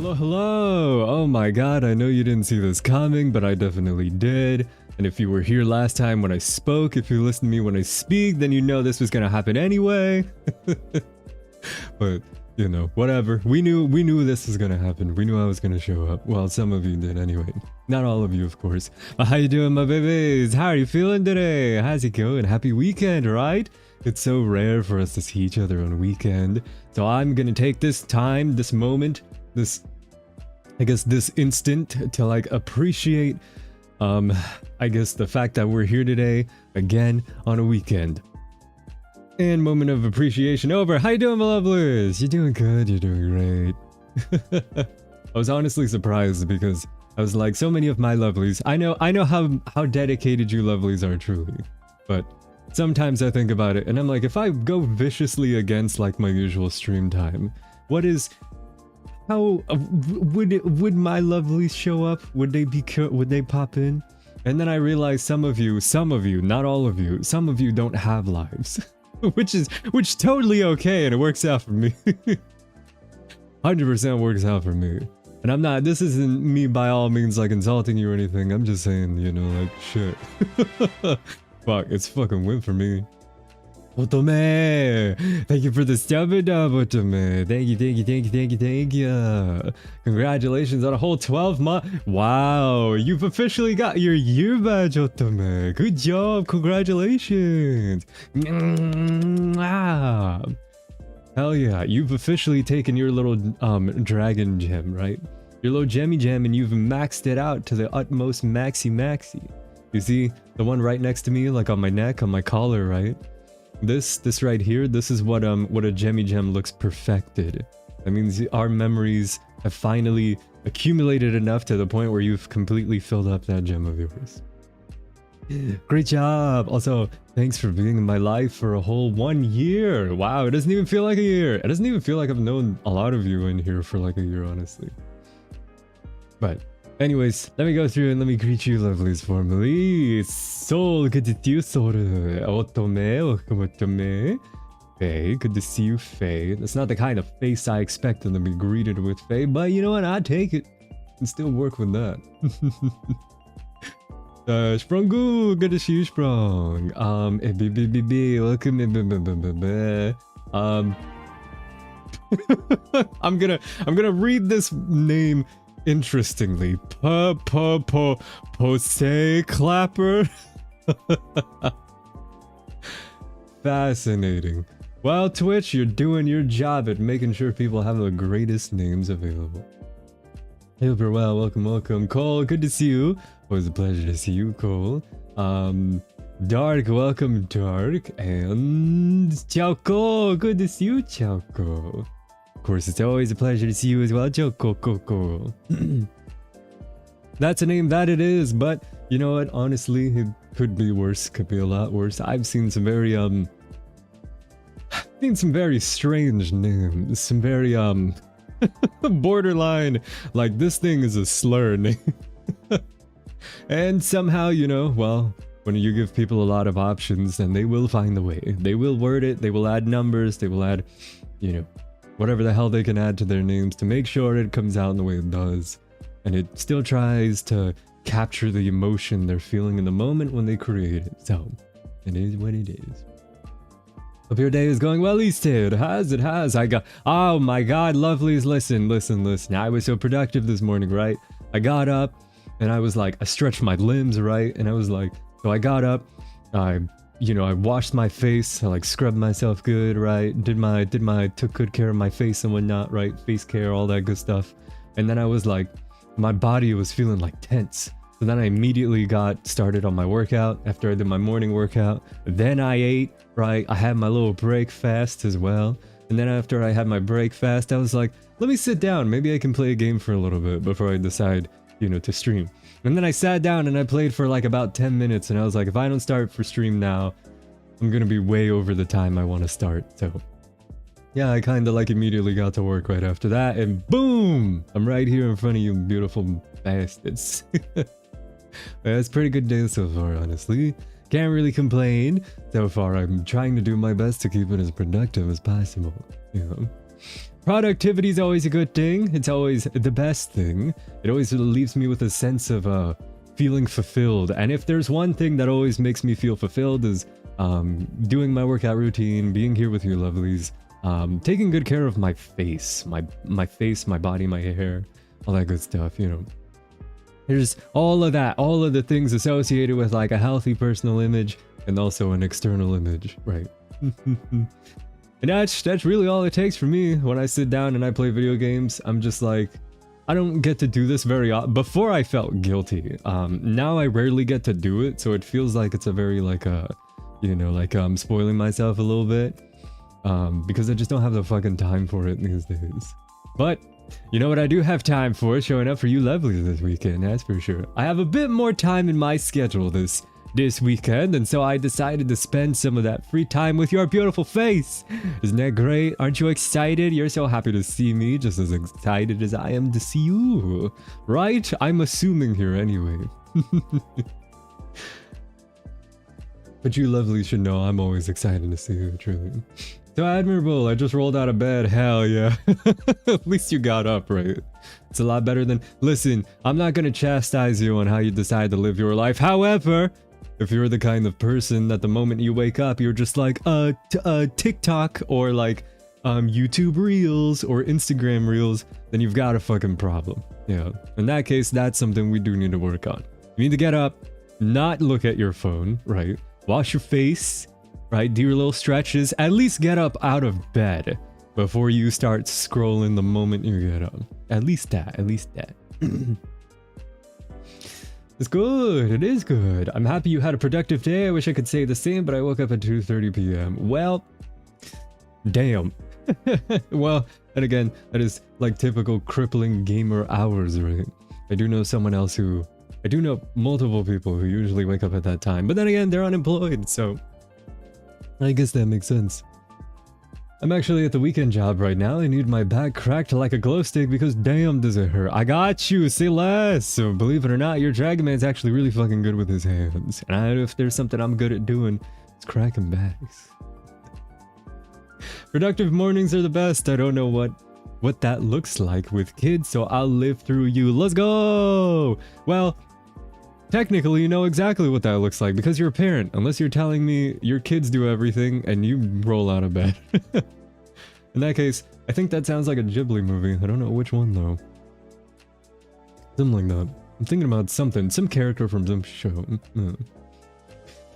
Hello, hello! Oh my god, I know you didn't see this coming, but I definitely did. And if you were here last time when I spoke, if you listened to me when I speak, then you know this was gonna happen anyway. But, you know, whatever. We knew this was gonna happen. We knew I was gonna show up. Well, some of you did anyway. Not all of you, of course. But how you doing, my babies? How are you feeling today? How's it going? Happy weekend, right? It's so rare for us to see each other on a weekend. So I'm gonna take this time, this moment, this instant to like appreciate I guess the fact that we're here today again on a weekend. And moment of appreciation over. How you doing, my lovelies? You're doing good, you're doing great. I was honestly surprised because I was like, so many of my lovelies, I know how dedicated you lovelies are truly, but sometimes I think about it and I'm like, if I go viciously against like my usual stream time, how would my lovelies show up? Would they pop in? And then I realized some of you, not all of you, some of you don't have lives, which totally okay, and it works out for me. 100% works out for me. And I'm not, this isn't me by all means like insulting you or anything. I'm just saying, you know, like shit. Fuck, it's fucking win for me. Otome! Thank you for the stubborn dub, Otome. Thank you. Congratulations on a whole 12 months. Wow, you've officially got your year badge, Otome. Good job, congratulations. Hell yeah, you've officially taken your little dragon gem, right? Your little gemmy gem, and you've maxed it out to the utmost maxi. You see the one right next to me, like on my neck, on my collar, right? This right here, this is what a gemmy gem looks perfected. That means our memories have finally accumulated enough to the point where you've completely filled up that gem of yours. Great job! Also, thanks for being in my life for a whole 1 year! Wow, it doesn't even feel like a year! It doesn't even feel like I've known a lot of you in here for like a year, honestly. But anyways, let me go through and let me greet you lovelies formally. Soul, good to see you, Soul. Otome, welcome, Otome. Faye, good to see you, Faye. That's not the kind of face I expected to be greeted with, Faye, but you know what, I'd take it and still work with that. Sprongu, good to see you, Sprung. Welcome, I'm gonna read this name interestingly. Pose Clapper. Fascinating. Well, Twitch, you're doing your job at making sure people have the greatest names available. Hey, hope you're well. Welcome. Cole, good to see you. Always a pleasure to see you, Cole. Dark, welcome, Dark. And Chauko, good to see you, Chauko. Of course, it's always a pleasure to see you as well, Chauko. That's a name that it is, but you know what? Honestly, it could be worse. Could be a lot worse. I've seen some very strange names. Some very borderline. Like this thing is a slur name. And somehow, you know, well, when you give people a lot of options, then they will find the way. They will word it. They will add numbers. They will add, you know, whatever the hell they can add to their names to make sure it comes out in the way it does. And it still tries to capture the emotion they're feeling in the moment when they create it. So, it is what it is. Hope your day is going well, Easted. It has. Oh my god, lovelies, listen. I was so productive this morning, right? I got up and I was like, I stretched my limbs, right? And I was like, so I got up, I washed my face, I like scrubbed myself good, right? Took good care of my face and whatnot, right? Face care, all that good stuff. And then I was like, my body was feeling like tense. So then I immediately got started on my workout after I did my morning workout. Then I ate, right? I had my little break fast as well. And then after I had my break fast, I was like, let me sit down. Maybe I can play a game for a little bit before I decide, you know, to stream. And then I sat down and I played for like about 10 minutes and I was like, if I don't start for stream now, I'm gonna be way over the time I want to start. So yeah, I kind of like immediately got to work right after that and boom, I'm right here in front of you beautiful bastards. It's a pretty good day so far, honestly. Can't really complain. So far, I'm trying to do my best to keep it as productive as possible, you know. Productivity is always a good thing. It's always the best thing. It always leaves me with a sense of feeling fulfilled. And if there's one thing that always makes me feel fulfilled is doing my workout routine, being here with you lovelies, taking good care of my face, my face, my body, my hair, all that good stuff, you know. There's all of that, all of the things associated with like a healthy personal image and also an external image, right? And that's really all it takes for me when I sit down and I play video games. I'm just like, I don't get to do this very often. Before I felt guilty. Now I rarely get to do it, so it feels like it's a very like you know, like I'm spoiling myself a little bit. Because I just don't have the fucking time for it these days. But you know what I do have time for? Showing up for you lovelies this weekend, that's for sure. I have a bit more time in my schedule this weekend, and so I decided to spend some of that free time with your beautiful face. Isn't that great? Aren't you excited? You're so happy to see me, just as excited as I am to see you, right? I'm assuming here anyway. But you lovely should know I'm always excited to see you, truly. So admirable, I just rolled out of bed, hell yeah. At least you got up, right? It's a lot better than... Listen, I'm not gonna chastise you on how you decide to live your life. However, if you're the kind of person that the moment you wake up, you're just like, TikTok or like, YouTube Reels or Instagram Reels, then you've got a fucking problem. Yeah, in that case, that's something we do need to work on. You need to get up, not look at your phone, right? Wash your face, right? Do your little stretches. At least get up out of bed before you start scrolling the moment you get up. At least that. It's good. It is good. I'm happy you had a productive day. I wish I could say the same, but I woke up at 2:30 p.m. Well, damn. Well, and again, that is like typical crippling gamer hours, right? I do know multiple people who usually wake up at that time, but then again, they're unemployed, so I guess that makes sense. I'm actually at the weekend job right now. I need my back cracked like a glow stick because damn does it hurt. I got you, say less. So believe it or not, your Dragon Man's actually really fucking good with his hands. And if there's something I'm good at doing, it's cracking backs. Productive mornings are the best. I don't know what that looks like with kids, so I'll live through you. Let's go! Well, technically, you know exactly what that looks like because you're a parent, unless you're telling me your kids do everything and you roll out of bed. In that case, I think that sounds like a Ghibli movie. I don't know which one though. Something like that. I'm thinking about something, some character from some show.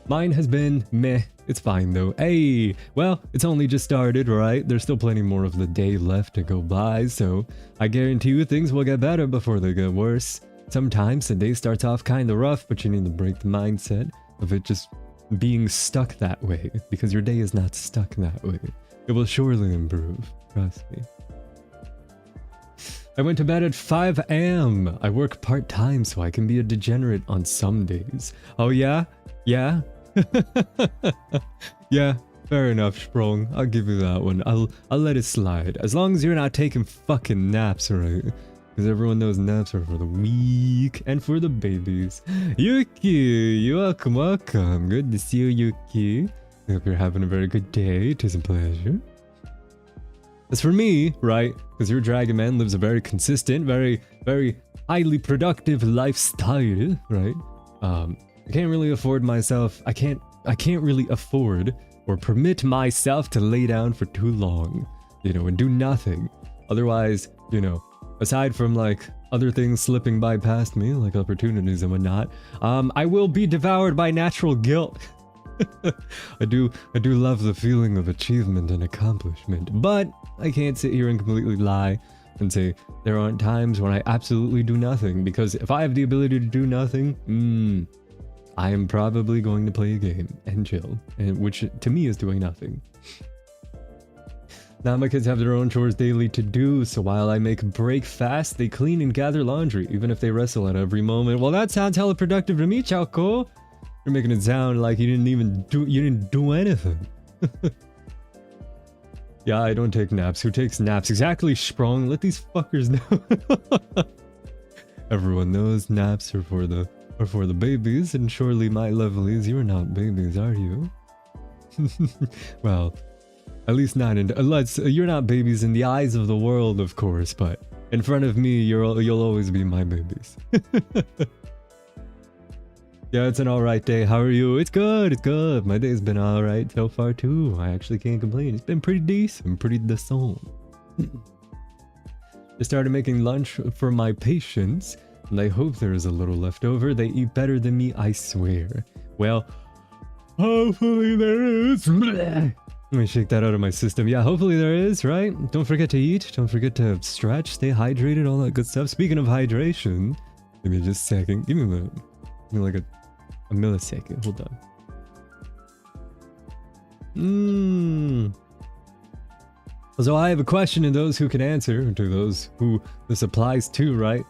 Mine has been meh. It's fine though. Hey, well, it's only just started, right? There's still plenty more of the day left to go by, so I guarantee you things will get better before they get worse. Sometimes the day starts off kind of rough, but you need to break the mindset of it just being stuck that way, because your day is not stuck that way. It will surely improve, trust me. I went to bed at 5 a.m. I work part-time so I can be a degenerate on some days. Oh yeah? Yeah? Yeah, fair enough, Sprung. I'll give you that one. I'll let it slide. As long as you're not taking fucking naps, right? Because everyone knows naps are for the weak and for the babies. Yuki, you're welcome. Good to see you, Yuki. I hope you're having a very good day. It is a pleasure. As for me, right, because your Dragon Man lives a very consistent, very highly productive lifestyle, right? I can't really afford myself. I can't really afford or permit myself to lay down for too long, you know, and do nothing. Otherwise, you know, aside from like other things slipping by past me, like opportunities and whatnot, I will be devoured by natural guilt. I do love the feeling of achievement and accomplishment, but I can't sit here and completely lie and say there aren't times when I absolutely do nothing, because if I have the ability to do nothing, I am probably going to play a game and chill, and which to me is doing nothing. Now my kids have their own chores daily to do, so while I make break fast, they clean and gather laundry, even if they wrestle at every moment. Well, that sounds hella productive to me, Choco. You're making it sound like you didn't do anything. Yeah, I don't take naps. Who takes naps? Exactly, Sprung. Let these fuckers know. Everyone knows naps are for the babies, and surely my lovelies, you're not babies, are you? Well, At least not in, unless you're not babies in the eyes of the world, of course, but in front of me, you'll always be my babies. Yeah, it's an alright day. How are you? It's good, it's good. My day's been alright so far too. I actually can't complain. It's been pretty decent, pretty decent. I started making lunch for my patients, and I hope there is a little left over. They eat better than me, I swear. Well, hopefully there is. Let me shake that out of my system. Yeah, hopefully there is, right? Don't forget to eat. Don't forget to stretch, stay hydrated, all that good stuff. Speaking of hydration, give me just a second. Give me a minute. Give me like a millisecond. Hold on. So I have a question to those who can answer, to those who this applies to, right?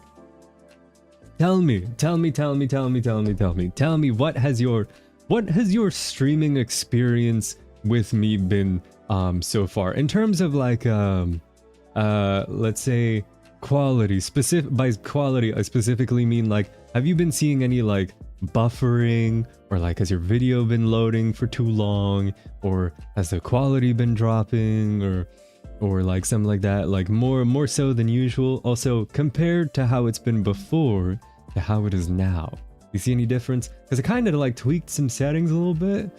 Tell me, what has your streaming experience with me been so far in terms of like let's say quality. By quality I specifically mean like, have you been seeing any like buffering, or like has your video been loading for too long, or has the quality been dropping, or like something like that, like more so than usual? Also, compared to how it's been before to how it is now, you see any difference? Because I kind of like tweaked some settings a little bit,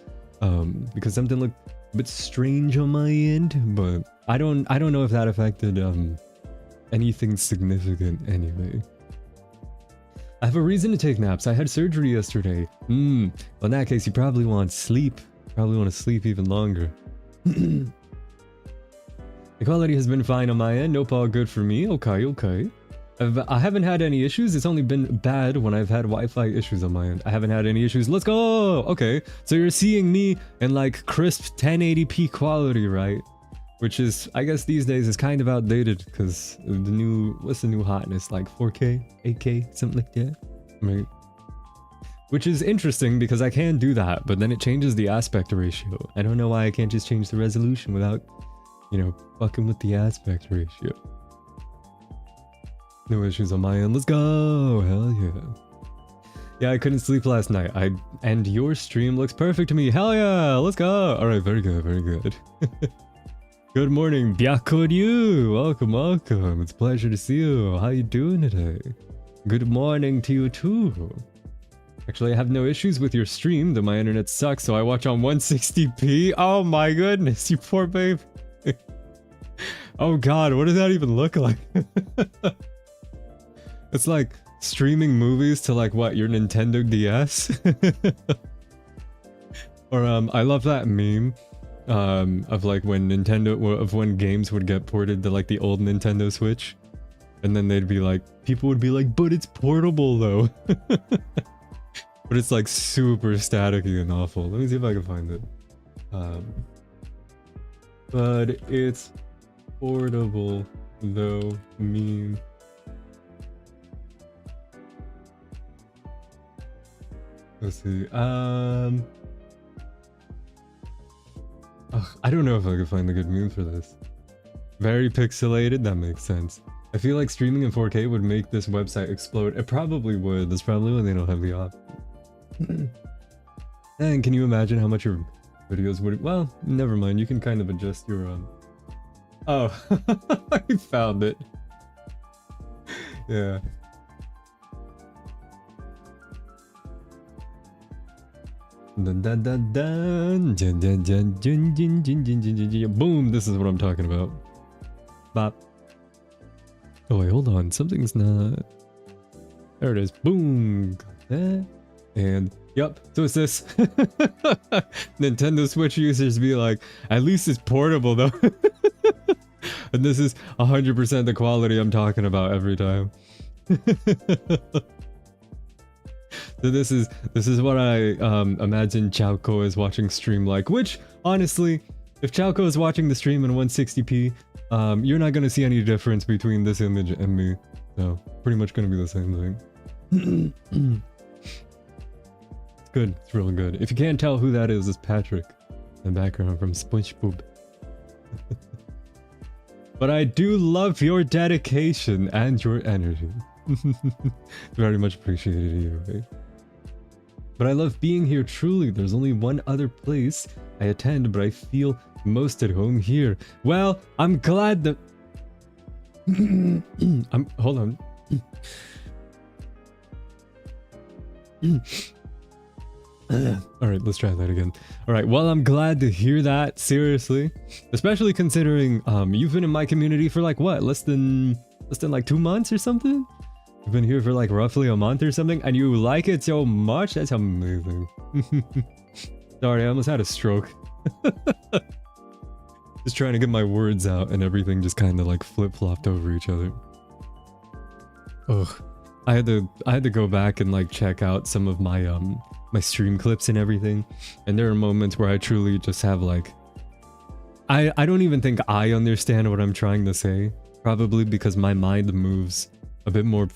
because something looked a bit strange on my end, but I don't know if that affected anything significant anyway. I have a reason to take naps. I had surgery yesterday. Well, in that case, you probably want sleep. Probably want to sleep even longer. The quality has been fine on my end. Nope, all good for me. Okay. I haven't had any issues. It's only been bad when I've had Wi-Fi issues on my end. I haven't had any issues. Let's go! Okay, so you're seeing me in like crisp 1080p quality, right? Which is, I guess these days is kind of outdated, because the new, what's the new hotness? Like 4K, 8K, something like that? Right? Which is interesting because I can do that, but then it changes the aspect ratio. I don't know why I can't just change the resolution without, you know, fucking with the aspect ratio. No issues on my end. Let's go! Hell yeah. Yeah, I couldn't sleep last night. And your stream looks perfect to me. Hell yeah! Let's go! Alright, very good, very good. Good morning, Byakuryu! Welcome. It's a pleasure to see you. How you doing today? Good morning to you too. Actually, I have no issues with your stream, though my internet sucks, so I watch on 160p. Oh my goodness, you poor babe. Oh god, what does that even look like? It's like streaming movies to like what, your Nintendo DS? Or I love that meme of like when when games would get ported to like the old Nintendo Switch, and then they'd be like, people would be like, but it's portable though. But it's like super staticky and awful. Let me see if I can find it. But it's portable though meme. Let's see. I don't know if I could find a good meme for this. Very pixelated, that makes sense. I feel like streaming in 4K would make this website explode. It probably would. That's probably when they don't have the option. And can you imagine how much your videos would... Well, never mind. You can kind of adjust your... Oh, I found it. Yeah. Dun, dun, dun, dun, dun, dun, dun, dun, dun, dun, dun, dun, dun. Boom, this is what I'm talking about. Bop. Oh wait, hold on, something's not... There it is, boom. And, yep, so it's this. Nintendo Switch users be like, at least it's portable though. And this is 100% the quality I'm talking about every time. So this is what I imagine Chowko is watching stream like, which honestly, if Chowko is watching the stream in 160p, you're not gonna see any difference between this image and me. So pretty much gonna be the same thing. It's good, it's really good. If you can't tell who that is, it's Patrick in the background from SpongeBob. But I do love your dedication and your energy. Very much appreciated either way. But I love being here truly. There's only one other place I attend, but I feel Most at home here. Well, I'm glad that... Hold on. Alright, let's try that again. Alright, well, I'm glad to hear that, seriously. Especially considering you've been in my community for like what? Less than like 2 months or something? You've been here for like roughly a month or something, and you like it so much? That's amazing. Sorry, I almost had a stroke. Just trying to get my words out and everything just kind of like flip-flopped over each other. Ugh. I had to go back and like check out some of my my stream clips and everything, and there are moments where I truly just have like I don't even think I understand what I'm trying to say, probably because my mind moves a bit more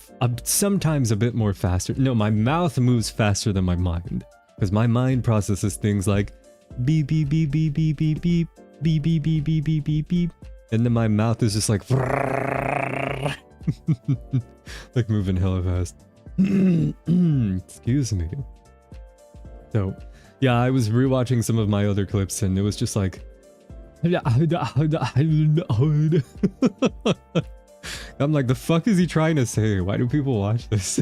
sometimes a bit more faster. No, my mouth moves faster than my mind, because my mind processes things like beep beep beep beep beep beep beep beep beep beep beep beep beep beep, and then my mouth is just like like moving hella fast. Excuse me. So, yeah, I was rewatching some of my other clips and it was just like... I'm like, the fuck is he trying to say? Why do people watch this?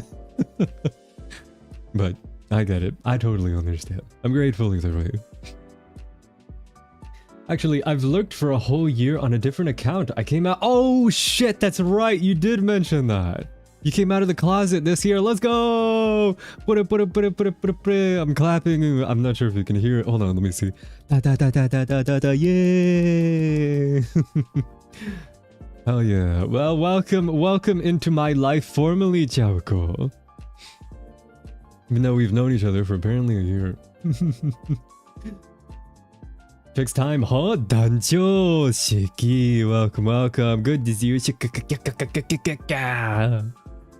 But I get it. I totally understand. I'm grateful either way. Actually, I've lurked for a whole year on a different account. I came out... Oh, shit, that's right. You did mention that. You came out of the closet this year. Let's go! I'm clapping. I'm not sure if you can hear it. Hold on, let me see. Yay! Hell yeah. Well, welcome into my life formally, Chowko. Even though we've known each other for apparently a year. Takes time, huh? Danjo, Shiki, welcome. Good to see you.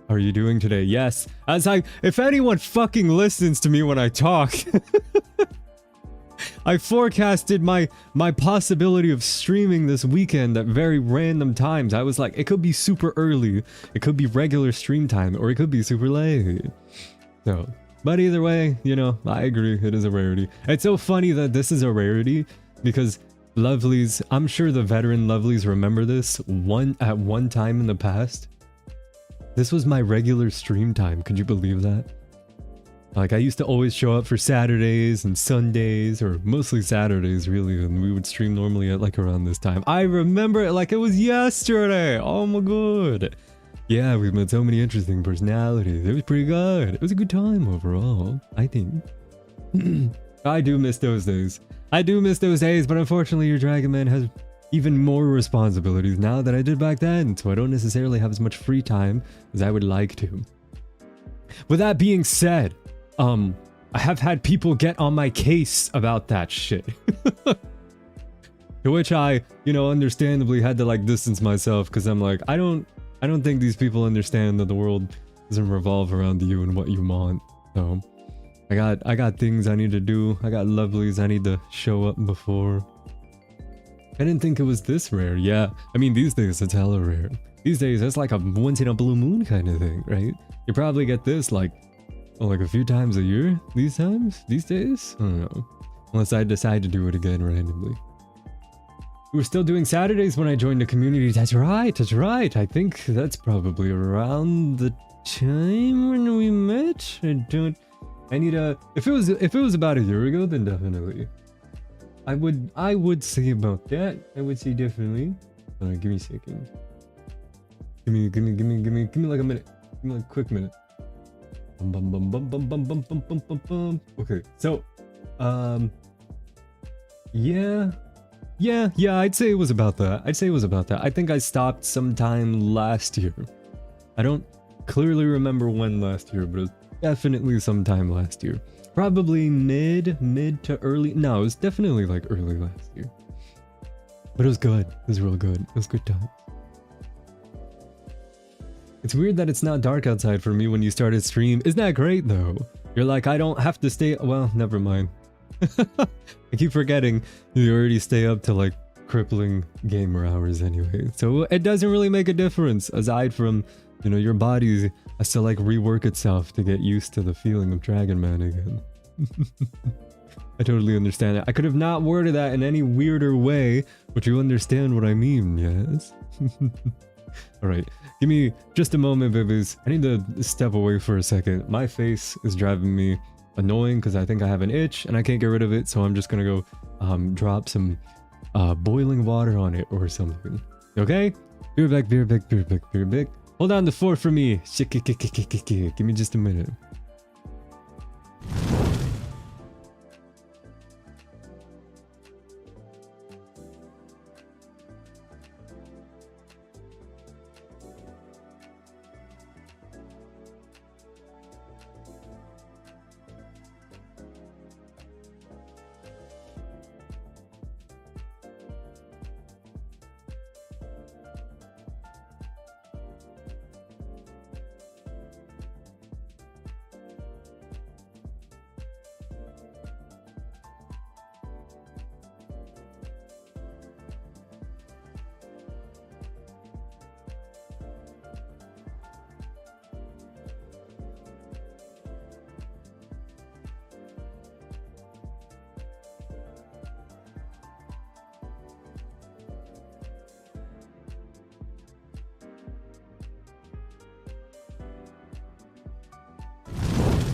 How are you doing today? Yes. If anyone fucking listens to me when I talk, I forecasted my possibility of streaming this weekend at very random times. I was like, it could be super early, it could be regular stream time, or it could be super late. So, but either way, you know, I agree, it is a rarity. It's so funny that this is a rarity, because lovelies, I'm sure the veteran lovelies remember this, at one time in the past. This was my regular stream time, could you believe that? Like, I used to always show up for Saturdays and Sundays, or mostly Saturdays really, and we would stream normally at like around this time. I remember it like it was yesterday! Oh my god! Yeah, we've met so many interesting personalities. It was pretty good. It was a good time overall, I think. I do miss those days. I do miss those days, but unfortunately your Dragon Man has even more responsibilities now than I did back then, so I don't necessarily have as much free time as I would like to. With that being said, I have had people get on my case about that shit. To which I, you know, understandably had to like distance myself, because I'm like, I don't think these people understand that the world doesn't revolve around you and what you want. So I got things I need to do. I got lovelies I need to show up before. I didn't think it was this rare. Yeah, I mean, these days it's hella rare. These days it's like a once in a blue moon kind of thing, right? You probably get this like a few times a year these days? I don't know. Unless I decide to do it again randomly. We were still doing Saturdays when I joined the community. That's right. I think that's probably around the time when we met. I need a... If it was about a year ago, then definitely. I would say about that. I would say definitely. Alright, give me a second. Give me like a minute. Give me like a quick minute. Okay, so yeah, I'd say it was about that. I think I stopped sometime last year. I don't clearly remember when last year, but it was definitely sometime last year. Probably mid to early. No, it was definitely like early last year. But it was good. It was real good. It was a good time. It's weird that it's not dark outside for me when you started stream. Isn't that great though? You're like, I don't have to stay... Well, never mind. I keep forgetting you already stay up to like crippling gamer hours anyway. So it doesn't really make a difference aside from, you know, your body has to like rework itself to get used to the feeling of Dragon Man again. I totally understand it. I could have not worded that in any weirder way, but you understand what I mean, yes? Alright, give me just a moment, babies. I need to step away for a second. My face is driving me annoying because I think I have an itch and I can't get rid of it, so I'm just gonna go drop some boiling water on it or something. Okay? Be right back, be right back, be right back, be right back. Hold on the fort for me. Give me just a minute.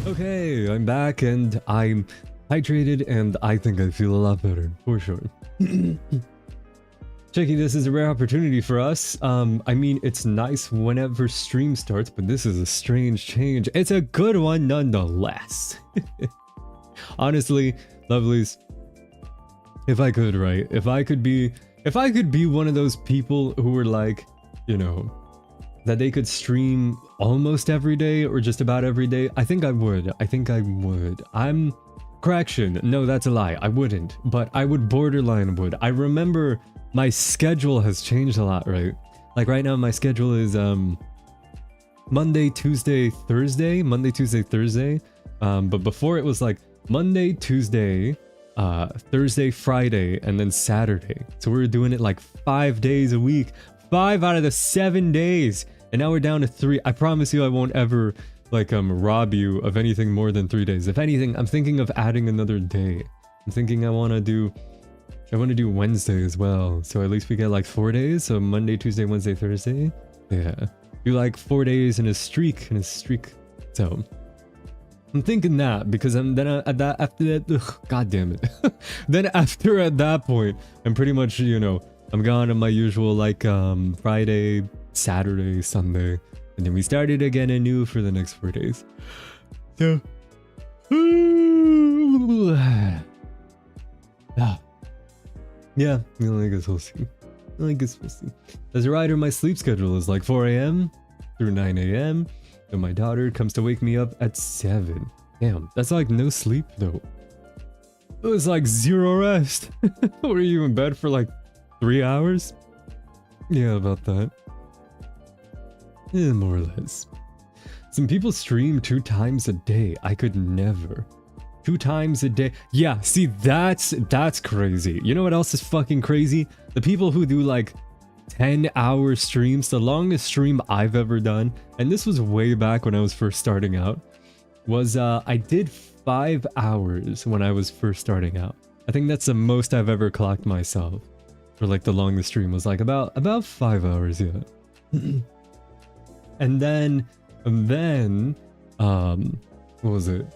Okay, I'm back and I'm hydrated and I think I feel a lot better, for sure. Checky, this is a rare opportunity for us. I mean, it's nice whenever stream starts, but this is a strange change. It's a good one nonetheless. Honestly, lovelies, if I could, right? If I could be one of those people who were like, you know, that they could stream almost every day or just about every day, I think I would. Correction, no, that's a lie. I wouldn't, but I would borderline would. I remember my schedule has changed a lot, right? Like right now my schedule is Monday, Tuesday, Thursday. But before it was like Monday, Tuesday, Thursday, Friday, and then Saturday. So we were doing it like 5 days a week, 5 out of the 7 days. And now we're down to 3. I promise you I won't ever like rob you of anything more than 3 days. If anything, I'm thinking of adding another day. I'm thinking I want to do Wednesday as well. So at least we get like 4 days. So Monday, Tuesday, Wednesday, Thursday. Yeah. Do like 4 days in a streak. So I'm thinking that because after that, god damn it. Then after at that point, I'm pretty much, you know, I'm gone on my usual like Friday, Saturday, Sunday, and then we started again anew for the next 4 days. So yeah, I guess we'll see. As a rider, my sleep schedule is like 4 a.m. through 9 a.m. and my daughter comes to wake me up at 7. Damn, that's like no sleep though. It was like 0 rest. Were you in bed for like 3 hours? Yeah, about that. Yeah, more or less. Some people stream 2 times a day. I could never. 2 times a day. Yeah, see, that's crazy. You know what else is fucking crazy? The people who do like 10-hour streams. The longest stream I've ever done, and this was way back when I was first starting out, was I did 5 hours when I was first starting out. I think that's the most I've ever clocked myself. For like the longest stream was like about 5 hours, yeah. And then, what was it?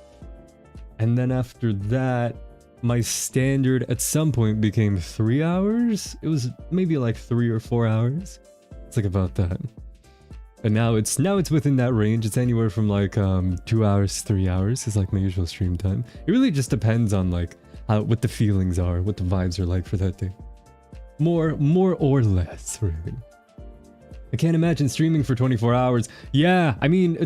And then after that, my standard at some point became 3 hours. It was maybe like 3 or 4 hours. It's like about that. And now it's within that range. It's anywhere from like 2 hours to 3 hours is like my usual stream time. It really just depends on like what the feelings are, what the vibes are like for that day. More or less, really. I can't imagine streaming for 24 hours. Yeah, I mean,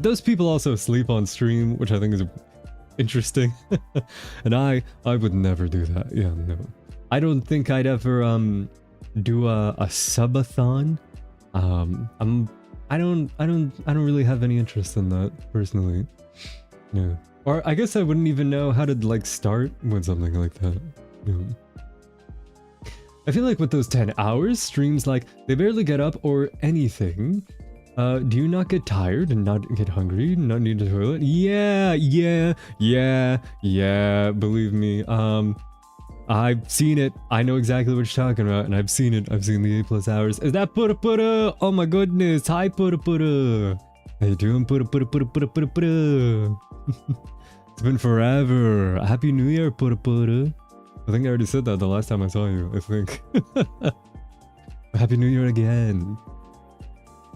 those people also sleep on stream, which I think is interesting. And I would never do that. Yeah, no. I don't think I'd ever do a subathon. I don't really have any interest in that personally. Yeah. Or I guess I wouldn't even know how to like start with something like that. Yeah. I feel like with those 10 hours, streams like, they barely get up or anything. Do you not get tired and not get hungry? Not need a toilet? Yeah. Believe me. I've seen it. I know exactly what you're talking about, and I've seen it. I've seen the 8+ hours. Is that Pura Pura? Oh my goodness. Hi, Pura Pura. How you doing, Pura Pura Pura Pura Pura Pura? It's been forever. Happy New Year, Pura Pura. I think I already said that the last time I saw you, I think. Happy New Year again.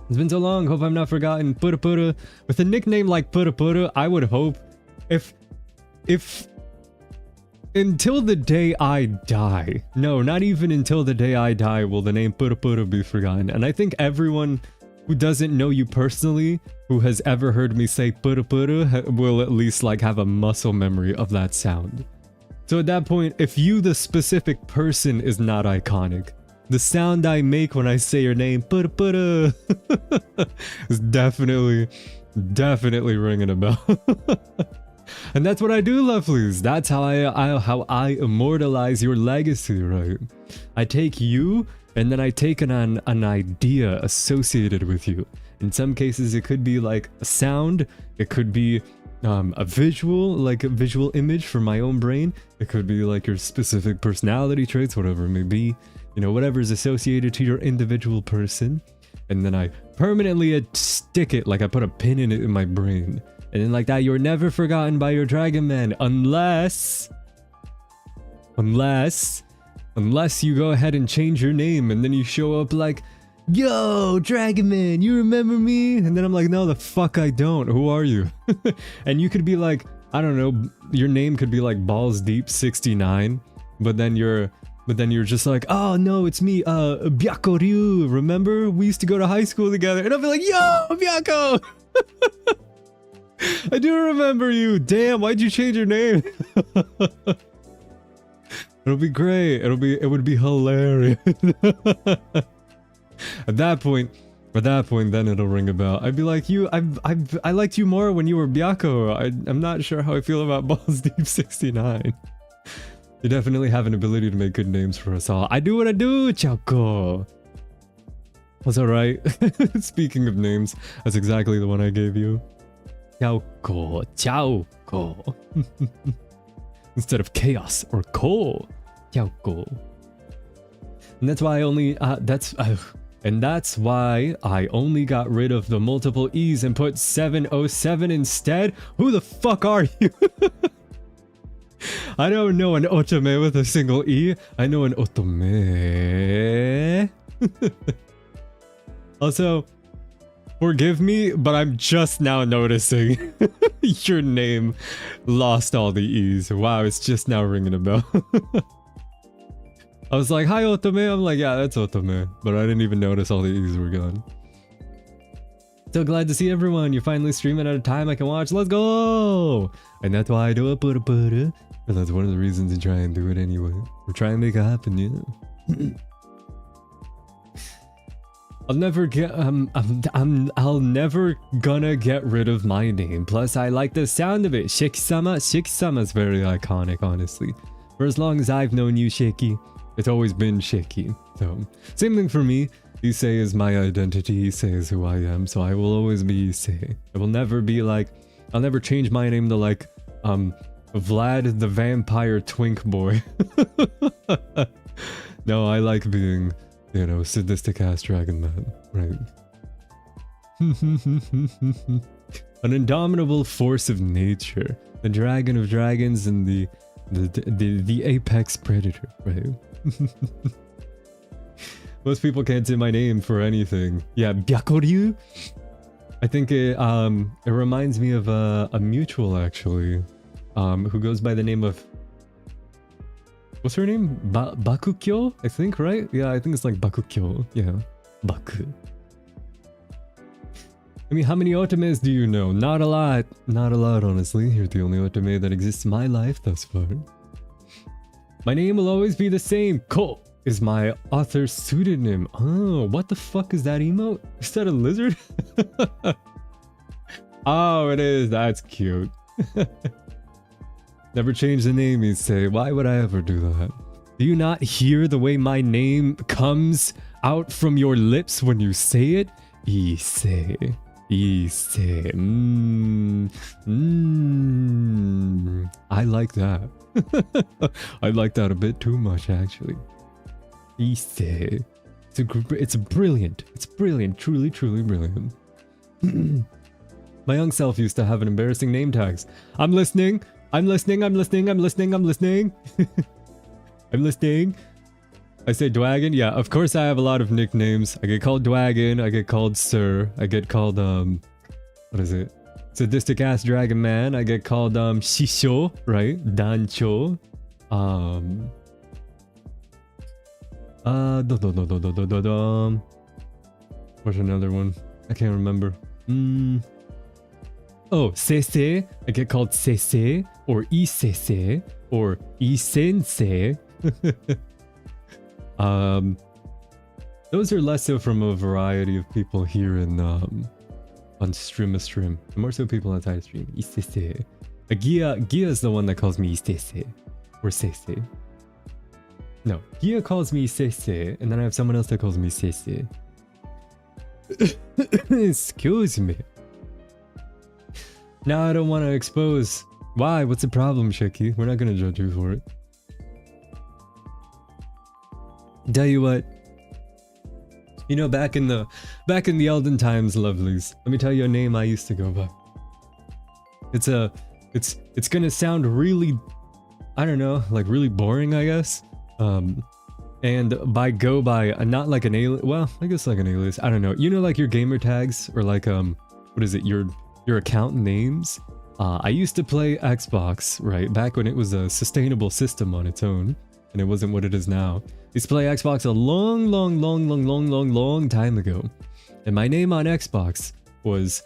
It's been so long, hope I'm not forgotten. Pura Pura. With a nickname like Pura Pura, I would hope if until the day I die, no, not even until the day I die will the name Pura Pura be forgotten. And I think everyone who doesn't know you personally, who has ever heard me say Pura Pura, will at least like have a muscle memory of that sound. So at that point, if you, the specific person, is not iconic, the sound I make when I say your name, Pura Pura, is definitely ringing a bell. And that's what I do, lovelies. That's how I immortalize your legacy, right? I take you, and then I take an idea associated with you. In some cases, it could be like a sound. It could be a visual, like a visual image from my own brain. It could be like your specific personality traits, whatever it may be. You know, whatever is associated to your individual person. And then I permanently stick it, like I put a pin in it in my brain. And then like that, you're never forgotten by your Dragon Man, unless you go ahead and change your name and then you show up like, yo, Dragon Man, you remember me? And then I'm like, no, the fuck I don't. Who are you? And you could be like, I don't know, your name could be like Balls Deep 69, but then you're just like, oh no, it's me, Byako Ryu, remember? We used to go to high school together. And I'll be like, yo, Byako! I do remember you. Damn, why'd you change your name? It'll be great. It would be hilarious. At that point, then it'll ring a bell. I'd be like, I liked you more when you were Byako. I'm not sure how I feel about Balls Deep 69. You definitely have an ability to make good names for us all. I do what I do, Chowko. That's alright. Speaking of names, that's exactly the one I gave you. Chowko. Instead of chaos or ko. Chowko. And that's why I only, that's why I only got rid of the multiple E's and put 707 instead. Who the fuck are you? I don't know an otome with a single E. I know an otome. Also, forgive me, but I'm just now noticing your name lost all the E's. Wow, it's just now ringing a bell. I was like, hi Otome. I'm like, yeah, that's Otome. But I didn't even notice all the E's were gone. So glad to see everyone. You're finally streaming at a time I can watch. Let's go! And that's why I do it. And that's one of the reasons to try and do it anyway. We're trying to make it happen, yeah. I'll never gonna get rid of my name. Plus, I like the sound of it. Shiki-sama. Shiki-sama's very iconic, honestly. For as long as I've known you, Shiki, it's always been Shiki. So, same thing for me. Issei is my identity. Issei is who I am. So I will always be Issei. I will never be like, I'll never change my name to like, Vlad the Vampire Twink Boy. No, I like being, you know, sadistic ass Dragon Man, right? An indomitable force of nature, the dragon of dragons and the apex predator, right? Most people can't say my name for anything. Yeah, Byakoryu. I think it reminds me of a mutual actually, who goes by the name of, what's her name? Bakukyo, I think, right? Yeah, I think it's like Bakukyo. Yeah, Baku. I mean, how many otames do you know? Not a lot. Not a lot, honestly. You're the only otame that exists in my life thus far. My name will always be the same. Ko is my author pseudonym. Oh, what the fuck is that emote? Is that a lizard? Oh, it is. That's cute. Never change the name, you say. Why would I ever do that? Do you not hear the way my name comes out from your lips when you say it? Issei. Issei. I like that. I like that a bit too much, actually. Issei. It's brilliant. It's brilliant. Truly, truly brilliant. My young self used to have an embarrassing name tags. I'm listening. I'm listening. I'm listening. I'm listening. I'm listening. I'm listening. I say Dwagon. Yeah, of course I have a lot of nicknames. I get called Dwagon. I get called Sir. I get called, what is it? Sadistic ass dragon man. I get called, Shisho, right? Dancho. What's another one? I can't remember. Oh, Sensei. I get called Sensei or Issei or Isensei. Those are less so from a variety of people here in on stream. More so people outside stream. Issei. Gia is the one that calls me Issei or Sensei. No, Gia calls me Issei, and then I have someone else that calls me Sensei. Excuse me. Now I don't want to expose. Why? What's the problem, Shiki? We're not gonna judge you for it. Tell you what. You know, back in the olden times, lovelies. Let me tell you a name I used to go by. It's gonna sound really, I don't know, like really boring, I guess. And go by not like an alias. Well, I guess like an alias. I don't know. You know, like your gamer tags or like what is it? Your account names. I used to play Xbox, right? Back when it was a sustainable system on its own, and it wasn't what it is now. I used to play Xbox a long time ago, and my name on Xbox was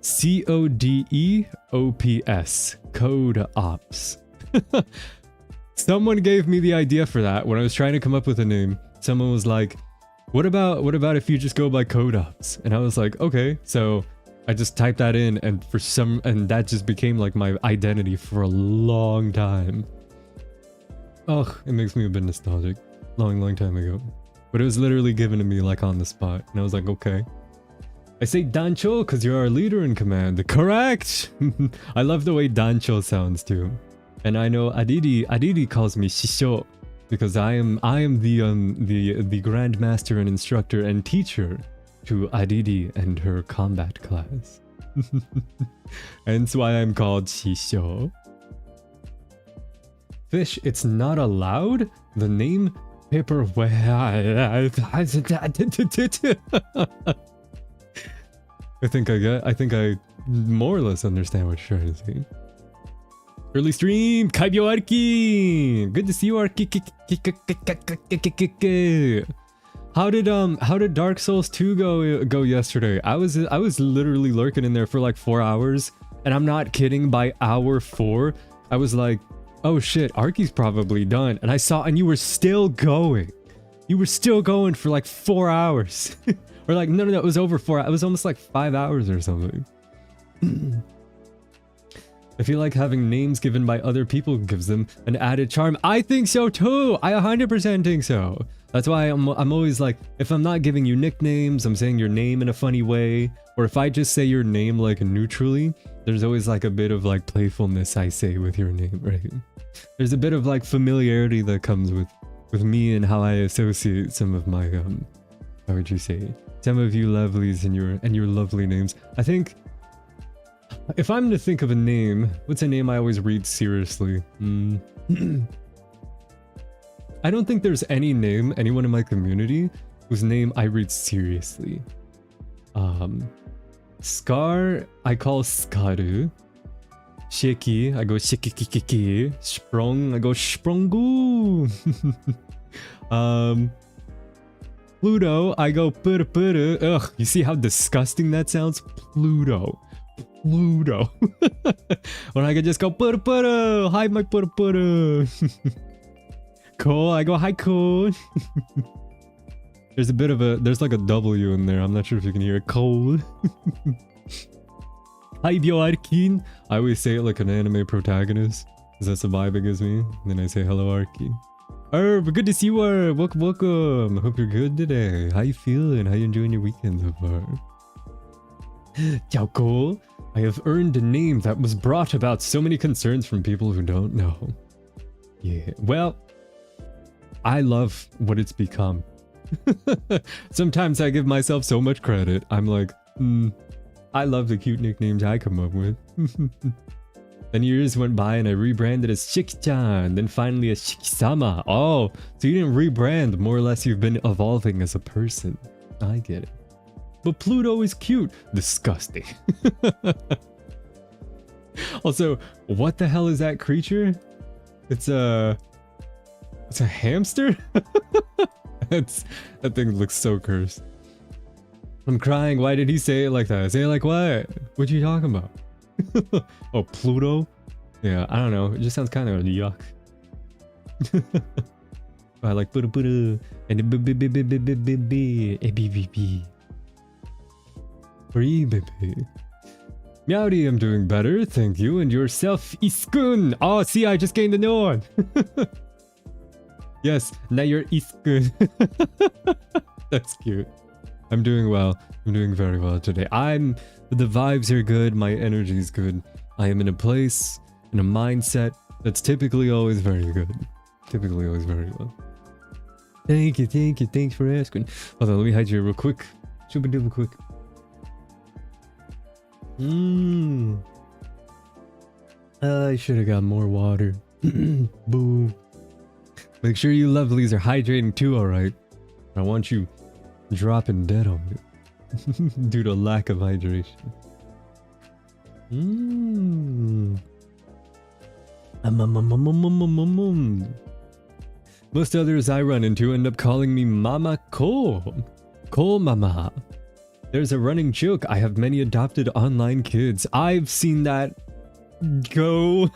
CODEOPS, Code Ops. Someone gave me the idea for that when I was trying to come up with a name. Someone was like, what about if you just go by Code Ops? And I was like, okay. So I just typed that in, and that just became like my identity for a long time. Ugh, it makes me a bit nostalgic. Long time ago. But it was literally given to me like on the spot. And I was like, okay. I say Dancho because you're our leader in command. Correct! I love the way Dancho sounds too. And I know Adidi calls me Shisho because I am the grandmaster and instructor and teacher to Adidi and her combat class. Hence why I'm called Shisho. Fish, it's not allowed? The name paper. I think I more or less understand what you're trying to say. Early stream, Kaibyo Arki! Good to see you, Arki. How did Dark Souls 2 go yesterday? I was literally lurking in there for like 4 hours, and I'm not kidding. By hour 4, I was like, oh shit, Arki's probably done. And I saw, and you were still going. You were still going for like 4 hours. Or like, no, it was over 4 hours. It was almost like 5 hours or something. I feel like having names given by other people gives them an added charm. I think so too. I 100% think so. That's why I'm always like, if I'm not giving you nicknames, I'm saying your name in a funny way. Or if I just say your name like neutrally, there's always like a bit of like playfulness I say with your name, right? There's a bit of like familiarity that comes with me and how I associate some of my how would you say, some of you lovelies and your lovely names. I think if I'm to think of a name, what's a name I always read seriously? I don't think there's anyone in my community whose name I read seriously. Scar, I call Skaru. Shiki, I go Shikikikiki. Sprung, I go Sprungu. Pluto, I go Puru. Ugh, you see how disgusting that sounds? Pluto. When I could just go Puru. Hi, my Puru. Cool, I go hi, cool. There's like a W in there. I'm not sure if you can hear it. Cool. Hi, Arkin. I always say it like an anime protagonist, because that's the vibe it gives me. And then I say hello, Arkin. Herb, good to see you, Herb. Welcome. Hope you're good today. How you feeling? How you enjoying your weekend so far? Jiao, I have earned a name that was brought about so many concerns from people who don't know. Yeah, well, I love what it's become. Sometimes I give myself so much credit. I'm like, I love the cute nicknames I come up with. Then years went by and I rebranded as Shiki-chan, then finally as Shiki-sama. Oh, so you didn't rebrand, more or less you've been evolving as a person. I get it. But Pluto is cute. Disgusting. Also, what the hell is that creature? It's a hamster? That thing looks so cursed. I'm crying. Why did he say it like that? Say it like what? What you talking about? Oh, Pluto? Yeah, I don't know. It just sounds kind of yuck. I like Buddha and B. Free baby. Meowdy, I'm doing better, thank you. And yourself, Iskun. Oh, see, I just gained a new one. Yes, now you're Iskun. That's cute. I'm doing well. I'm doing very well today. The vibes are good. My energy is good. I am in a place, in a mindset that's typically always very good. Typically always very well. Thank you. Thanks for asking. Hold on, let me hide you real quick. Super duper quick. I should have got more water. Boo. Make sure you lovelies are hydrating too, alright? I want you dropping dead on me. Due to lack of hydration. Most others I run into end up calling me Mama Cole. Cole Mama. There's a running joke. I have many adopted online kids. I've seen that go.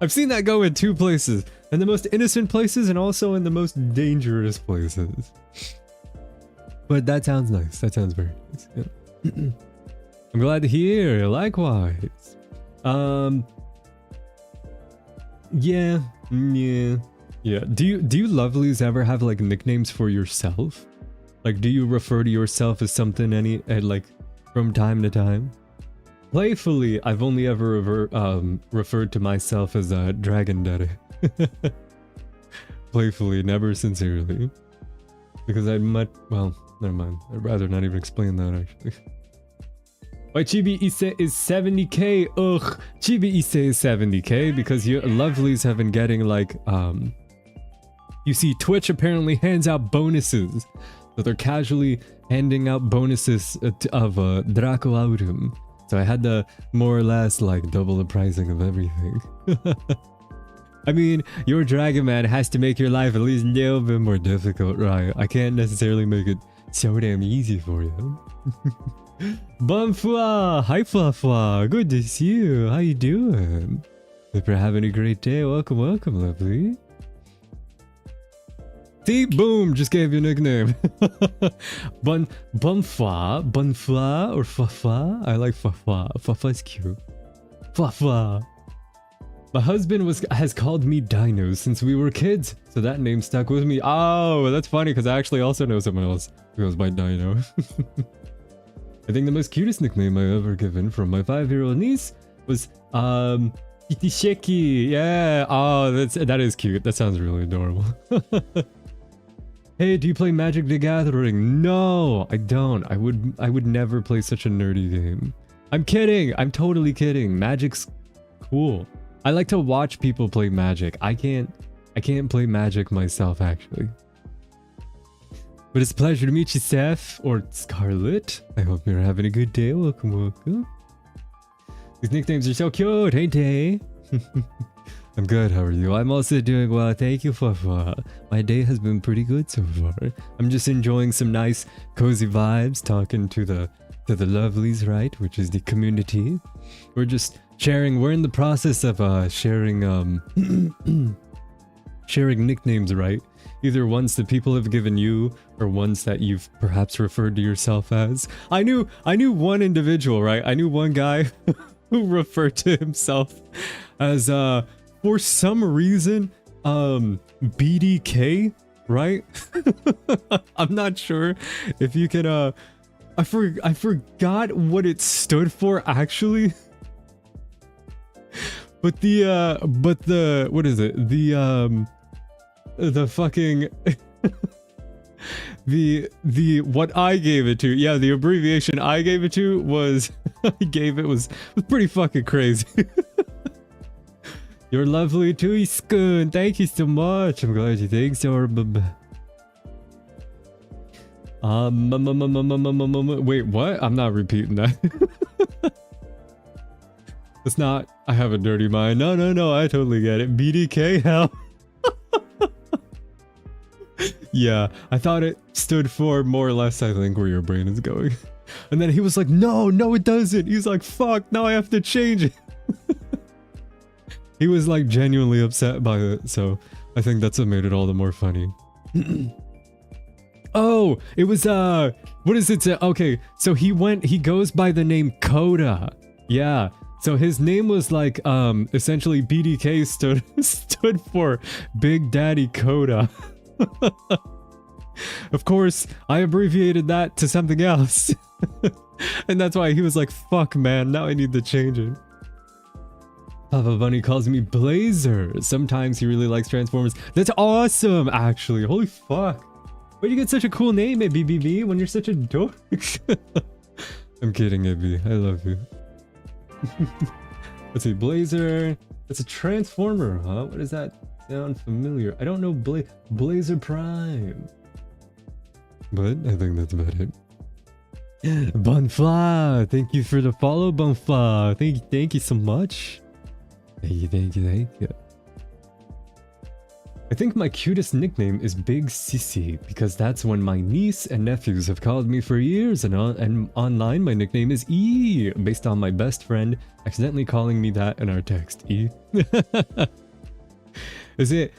I've seen that go in two places. In the most innocent places and also in the most dangerous places. But that sounds nice. That sounds very nice. Yeah. I'm glad to hear. Likewise. Yeah. Do you lovelies ever have like nicknames for yourself? Like, do you refer to yourself as something like from time to time? Playfully, I've only ever referred to myself as a Dragon Daddy. Playfully, never sincerely. Because well, never mind. I'd rather not even explain that actually. Why Chibi Issei is 70k? Ugh, Chibi Issei is 70k because your lovelies have been getting like, you see Twitch apparently hands out bonuses. So they're casually handing out bonuses of Draco Autumn. So I had to more or less like double the pricing of everything. I mean, your Dragon Man has to make your life at least a little bit more difficult, right? I can't necessarily make it so damn easy for you. Bonfua! Hi Fua! Good to see you. How you doing? Hope you're having a great day. Welcome, lovely. See, boom, just gave you a nickname. Bonfua or Fafa? I like Fafa. Fafa is cute. Fafa. My husband has called me Dino since we were kids, so that name stuck with me. Oh, that's funny because I actually also know someone else who goes by Dino. I think the most cutest nickname I've ever given from my 5-year-old niece was Kitisheki. Yeah. Oh, that is cute. That sounds really adorable. Hey, do you play Magic the Gathering? No, I don't. I would never play such a nerdy game. I'm kidding. I'm totally kidding. Magic's cool. I like to watch people play Magic. I can't play Magic myself actually. But it's a pleasure to meet you, Seth or Scarlet. I hope you're having a good day. Welcome. These nicknames are so cute. Hey, Day. I'm good, how are you? I'm also doing well, thank you, Fafa. My day has been pretty good so far. I'm just enjoying some nice, cozy vibes, talking to the lovelies, right? Which is the community. We're just sharing, we're in the process of sharing sharing nicknames, right? Either ones that people have given you, or ones that you've perhaps referred to yourself as. I knew one individual, right? I knew one guy who referred to himself as for some reason, BDK, right? I'm not sure if you can, I forgot what it stood for actually. But the what is it? The fucking the what I gave it to. Yeah, the abbreviation I gave it to was was pretty fucking crazy. You're lovely too, Iskun. Thank you so much. I'm glad you think so. Wait, what? I'm not repeating that. It's not, I have a dirty mind. No, I totally get it. BDK, hell. Yeah, I thought it stood for more or less, I think, where your brain is going. And then he was like, no, it doesn't. He's like, fuck, now I have to change it. He was like genuinely upset by it, so I think that's what made it all the more funny. Oh, it was, what is it? Okay, so he goes by the name Coda. Yeah. So his name was like, essentially BDK stood for Big Daddy Coda. Of course, I abbreviated that to something else. And that's why he was like, fuck man, now I need to change it. Papa Bunny calls me Blazer. Sometimes he really likes Transformers. That's awesome, actually. Holy fuck. Why'd you get such a cool name at BBB when you're such a dork? I'm kidding, AB. I love you. Let's see, Blazer. That's a Transformer, huh? What does that sound familiar? I don't know Blazer Prime. But I think that's about it. Bonfla, thank you for the follow, Bonfla. Thank you so much. Thank you. I think my cutest nickname is Big Sissy because that's when my niece and nephews have called me for years, and online my nickname is E, based on my best friend accidentally calling me that in our text. E. Is it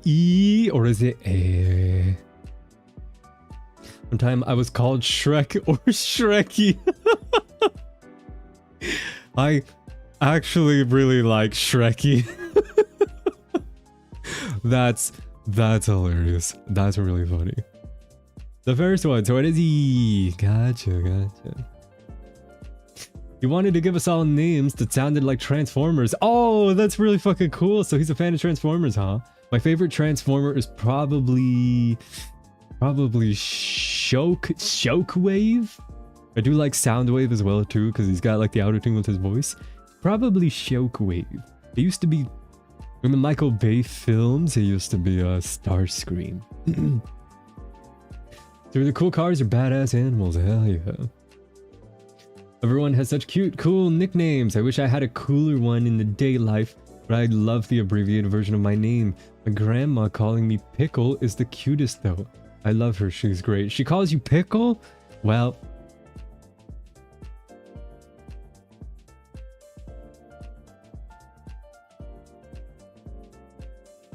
E or is it A? One time I was called Shrek or Shrekky. I actually really like Shrekky. That's hilarious. That's really funny. The first one, so it is E. Gotcha. He wanted to give us all names that sounded like Transformers. Oh, that's really fucking cool. So he's a fan of Transformers, huh? My favorite Transformer is probably Shockwave. I do like Soundwave as well too, because he's got like the auto-tune with his voice. Probably Shockwave. It used to be in the Michael Bay films. It used to be Starscream. So the cool cars are badass animals. Hell yeah. Everyone has such cute, cool nicknames. I wish I had a cooler one in the day life, but I love the abbreviated version of my name. My grandma calling me Pickle is the cutest though. I love her. She's great. She calls you Pickle? Well,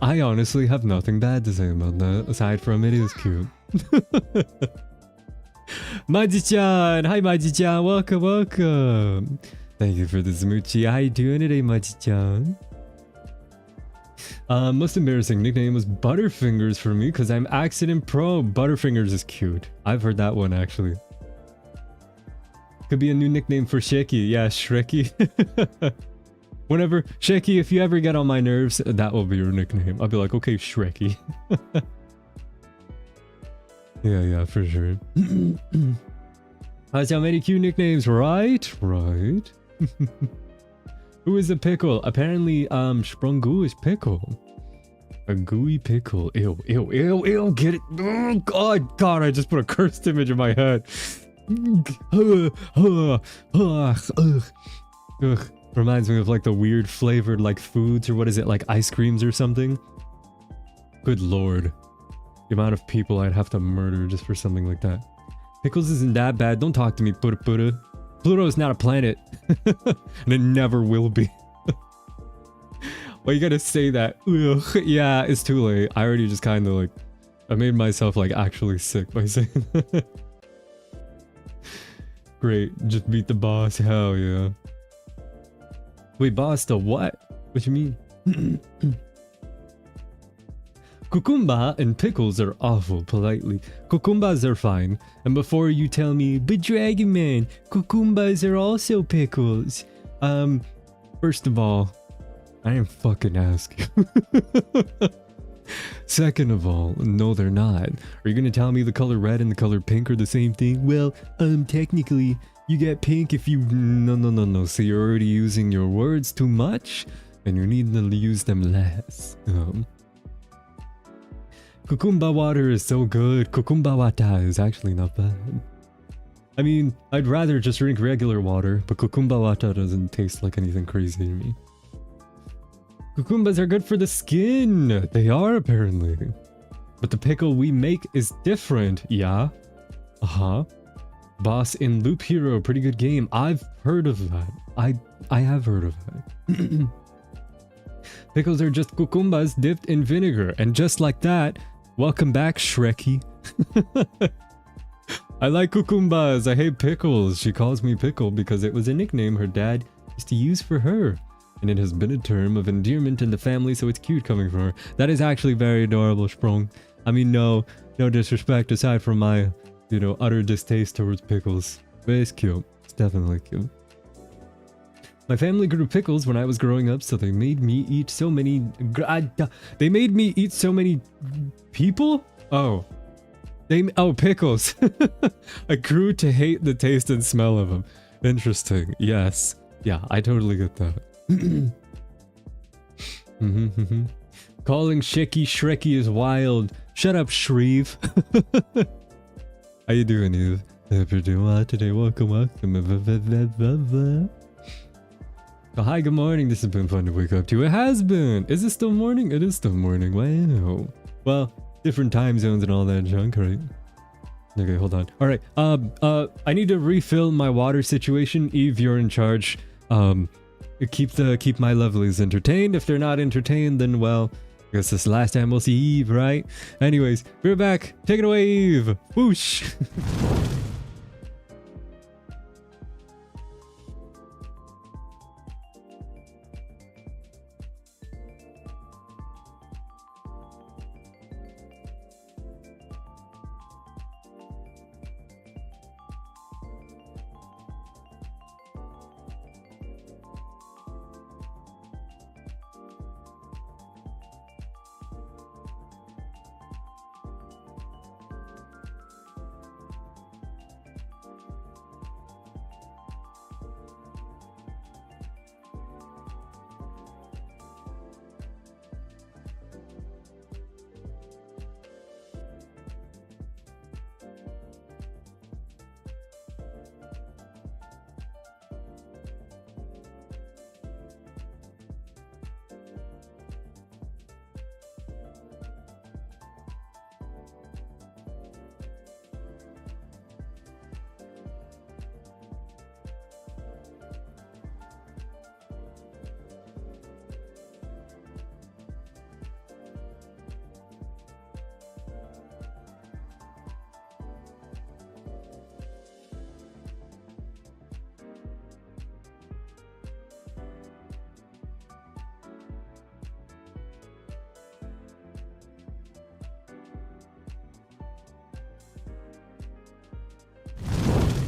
I honestly have nothing bad to say about that, aside from it is cute. Maji-chan! Hi Maji-chan! Welcome! Thank you for the smoochie. How you doing today, Maji-chan? Most embarrassing nickname was Butterfingers for me, because I'm accident prone. Butterfingers is cute. I've heard that one, actually. Could be a new nickname for Shaky. Yeah, Shrekky. Whenever, Shaky, if you ever get on my nerves, that will be your nickname. I'll be like, okay, Shrekky. Yeah, for sure. That's how many cute nicknames, right? Who is a pickle? Apparently, Sprungu is pickle. A gooey pickle. Ew, get it? Oh, God, I just put a cursed image in my head. Ugh. Reminds me of like the weird flavored like foods, or what is it, like ice creams or something? Good lord. The amount of people I'd have to murder just for something like that. Pickles isn't that bad. Don't talk to me, Pluto. Pluto is not a planet. And it never will be. Why you gotta say that? Ugh. Yeah, it's too late. I already just kind of like... I made myself like actually sick by saying that. Great. Just beat the boss. Hell yeah. Wait, boss the what? What you mean? Cucumba and pickles are awful, politely. Cucumbas are fine. And before you tell me, but Dragon Man, cucumbas are also pickles. First of all, I didn't fucking ask you. Second of all, no they're not. Are you gonna tell me the color red and the color pink are the same thing? Well, technically, you get pink if you... No. So you're already using your words too much, and you need to use them less. Cucumba water is so good. Cucumba water is actually not bad. I mean, I'd rather just drink regular water, but cucumba water doesn't taste like anything crazy to me. Cucumbas are good for the skin. They are, apparently. But the pickle we make is different. Yeah. Boss in Loop Hero, pretty good game. I've heard of that. I have heard of that. Pickles are just cucumbas dipped in vinegar. And just like that, welcome back, Shrekky. I like cucumbas. I hate pickles. She calls me Pickle because it was a nickname her dad used to use for her. And it has been a term of endearment in the family, so it's cute coming from her. That is actually very adorable, Sprung. I mean, no disrespect aside from my, utter distaste towards pickles. But it's cute. It's definitely cute. My family grew pickles when I was growing up, so they made me eat so many... They made me eat so many... people? Oh, pickles. I grew to hate the taste and smell of them. Interesting. Yes. Yeah, I totally get that. Calling Shrekky is wild. Shut up, Shreve. How you doing, Eve? Hope you're doing well today. Welcome. Oh, hi, good morning. This has been fun to wake up to. It has been. Is it still morning? It is still morning. Wow. Well, different time zones and all that junk, right? Okay, hold on. All right. I need to refill my water situation. Eve, you're in charge. Keep my lovelies entertained. If they're not entertained, then well, I guess this is the last time we'll see Eve, right? Anyways, we're back. Take it away, Eve. Whoosh.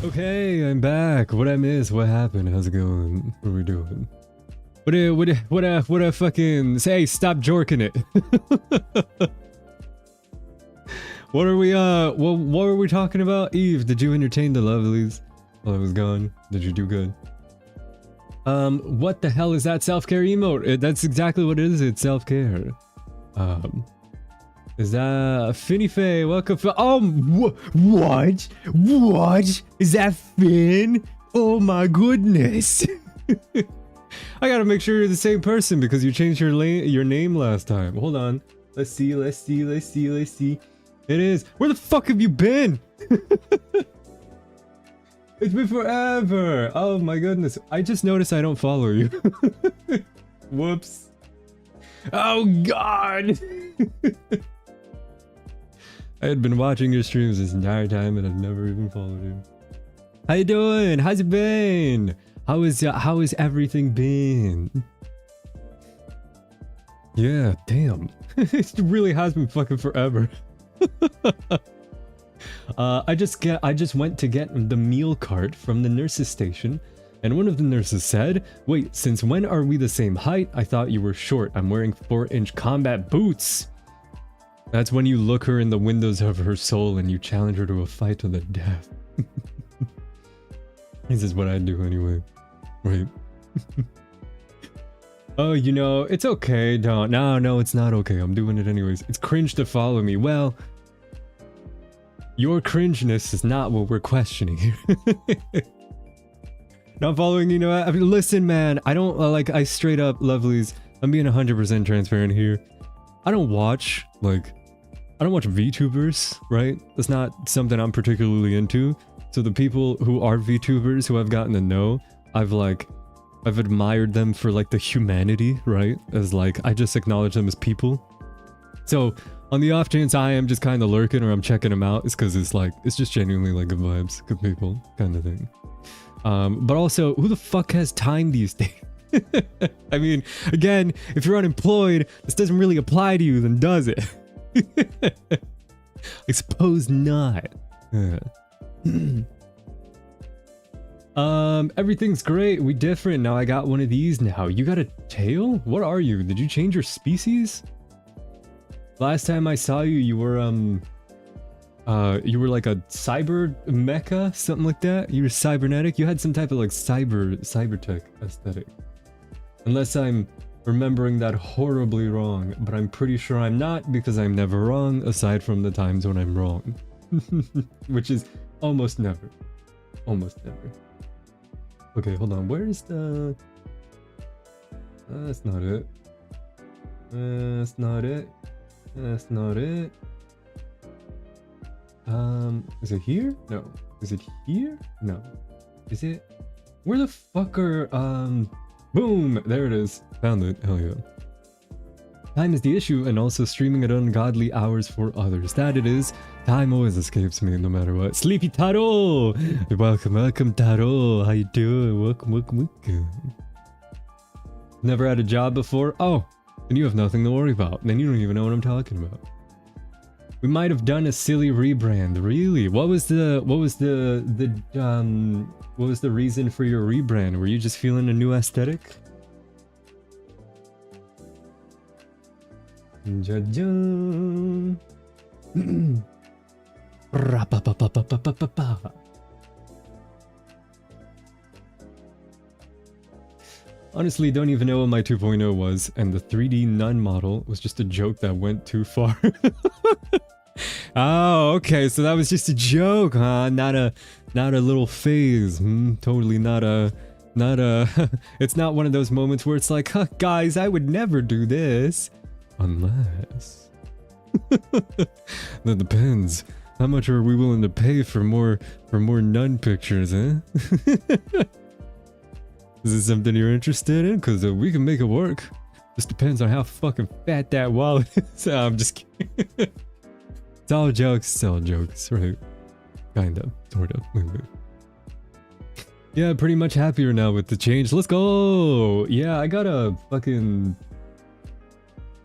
Okay, I'm back. What I missed? What happened? How's it going? What are we doing? What a fucking say? Stop jorking it. What are we? What were we talking about? Eve, did you entertain the lovelies while I was gone? Did you do good? What the hell is that self-care emote? That's exactly what it is. It's self-care. Is that Finny Faye? Welcome. What? What? Is that Finn? Oh my goodness. I gotta make sure you're the same person because you changed your name last time. Hold on. Let's see. It is. Where the fuck have you been? It's been forever. Oh my goodness. I just noticed I don't follow you. Whoops. Oh god. I had been watching your streams this entire time and I've never even followed you. How you doing? How's it been? How is everything been? Yeah, damn. It really has been fucking forever. I just went to get the meal cart from the nurse's station, and one of the nurses said, "Wait, since when are we the same height? I thought you were short. I'm wearing 4-inch combat boots." That's when you look her in the windows of her soul and you challenge her to a fight to the death. This is what I do anyway. Right. Oh, you know, it's okay. No, it's not okay. I'm doing it anyways. It's cringe to follow me. Well, your cringeness is not what we're questioning here. Not following, you know, I mean, listen, man, I don't, I straight up, lovelies, I'm being 100% transparent here. I don't watch VTubers, right? That's not something I'm particularly into. So the people who are VTubers who I've gotten to know, I've admired them for like the humanity, right? As like, I just acknowledge them as people. So on the off chance I am just kind of lurking or I'm checking them out, it's because it's just genuinely like good vibes, good people kind of thing. But also, who the fuck has time these days? I mean, again, if you're unemployed, this doesn't really apply to you, then does it? I suppose not. Yeah. Everything's great. We different. Now I got one of these now. You got a tail? What are you? Did you change your species? Last time I saw you, you were like a cyber mecha, something like that. You were cybernetic. You had some type of like cyber tech aesthetic. Unless I'm remembering that horribly wrong, but I'm pretty sure I'm not, because I'm never wrong aside from the times when I'm wrong. Which is almost never. Almost never. Okay, hold on. Where's the... That's not it. That's not it. That's not it. Is it here? No. Is it here? No. Is it? Where the fuck are, boom! There it is. Found it. Hell yeah. Time is the issue, and also streaming at ungodly hours for others. That it is. Time always escapes me, no matter what. Sleepy Taro! Welcome, Taro. How you doing? Welcome. Never had a job before? Oh, then you have nothing to worry about. Then you don't even know what I'm talking about. We might have done a silly rebrand. Really? What was the reason for your rebrand? Were you just feeling a new aesthetic? Honestly, don't even know what my 2.0 was, and the 3D nun model was just a joke that went too far. Oh, okay, so that was just a joke, huh? Not a little phase. Totally not a it's not one of those moments where it's like, huh, guys, I would never do this. Unless... That depends. How much are we willing to pay for more nun pictures, eh? Is this something you're interested in? Because we can make it work. Just depends on how fucking fat that wallet is. I'm just kidding. It's all jokes, right? Kinda, sorta, maybe. Yeah, pretty much happier now with the change. Let's go! Yeah, I got a fucking...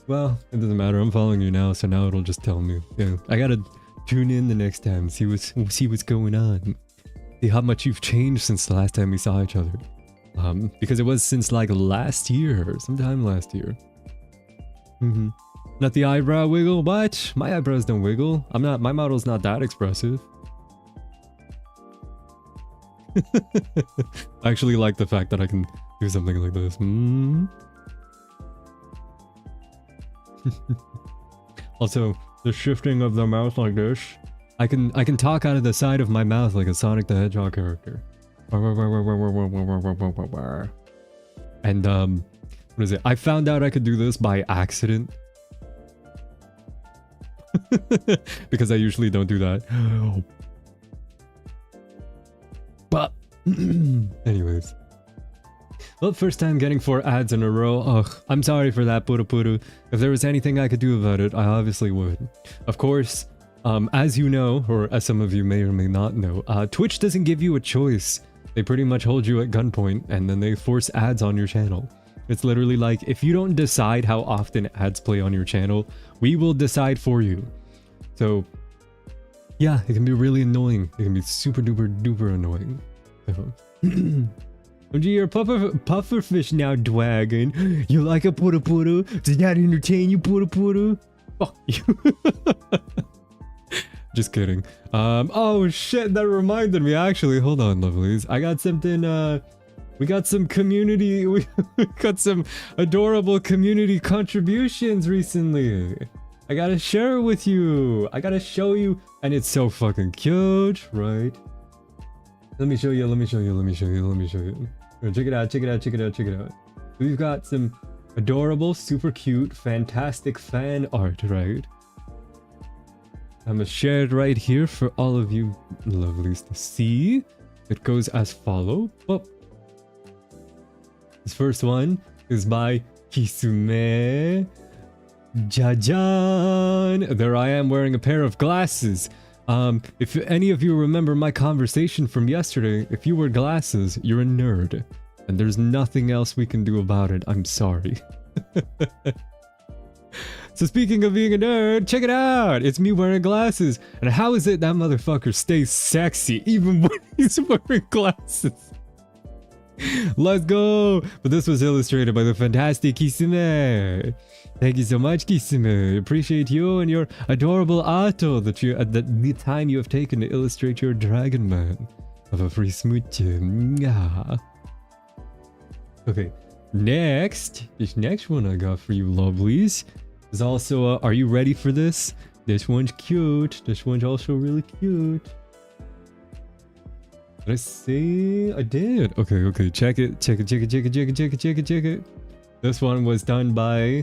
Well, it doesn't matter. I'm following you now, so now it'll just tell me. Yeah, I gotta tune in the next time, see what's going on. See how much you've changed since the last time we saw each other. Because it was since like last year, sometime last year. Not the eyebrow wiggle, what? My eyebrows don't wiggle. My model's not that expressive. I actually like the fact that I can do something like this. Also, the shifting of the mouth like this. I can talk out of the side of my mouth like a Sonic the Hedgehog character. And what is it? I found out I could do this by accident. Because I usually don't do that. But anyways. Well, first time getting 4 ads in a row. Ugh, I'm sorry for that, Puru. If there was anything I could do about it, I obviously would. Of course, as you know, or as some of you may or may not know, Twitch doesn't give you a choice. They pretty much hold you at gunpoint, and then they force ads on your channel. It's literally like, if you don't decide how often ads play on your channel, we will decide for you. So yeah, it can be really annoying. It can be super duper duper annoying. So, you're a pufferfish now, Dragon. You like a puru puru? Does that entertain you, puru puru? Fuck you. Just kidding. Oh shit, that reminded me, actually. Hold on, lovelies. I got something, we got some community, we got some adorable community contributions recently. I gotta share it with you. I gotta show you, and it's so fucking cute, right? Let me show you, let me show you, let me show you, let me show you. Check it out, check it out, check it out, check it out. We've got some adorable, super cute, fantastic fan art, right? I'm gonna share it right here for all of you lovelies to see. It goes as follow. Oh. This first one is by Kisume Jajan. There I am wearing a pair of glasses. If any of you remember my conversation from yesterday, if you wear glasses, you're a nerd. And there's nothing else we can do about it. I'm sorry. So speaking of being a nerd, check it out! It's me wearing glasses. And how is it that motherfucker stays sexy even when he's wearing glasses? Let's go! But this was illustrated by the fantastic Kisume. Thank you so much, Kisume. Appreciate you and your adorable auto that you at the time you have taken to illustrate your Dragon Man. Have a free smooch. Yeah. Okay, next. This next one I got for you, lovelies, is also are you ready for this? This one's cute. This one's also really cute. Did I say I did? Okay, okay. Check it. Check it. Check it. Check it. Check it. Check it. Check it. Check it. This one was done by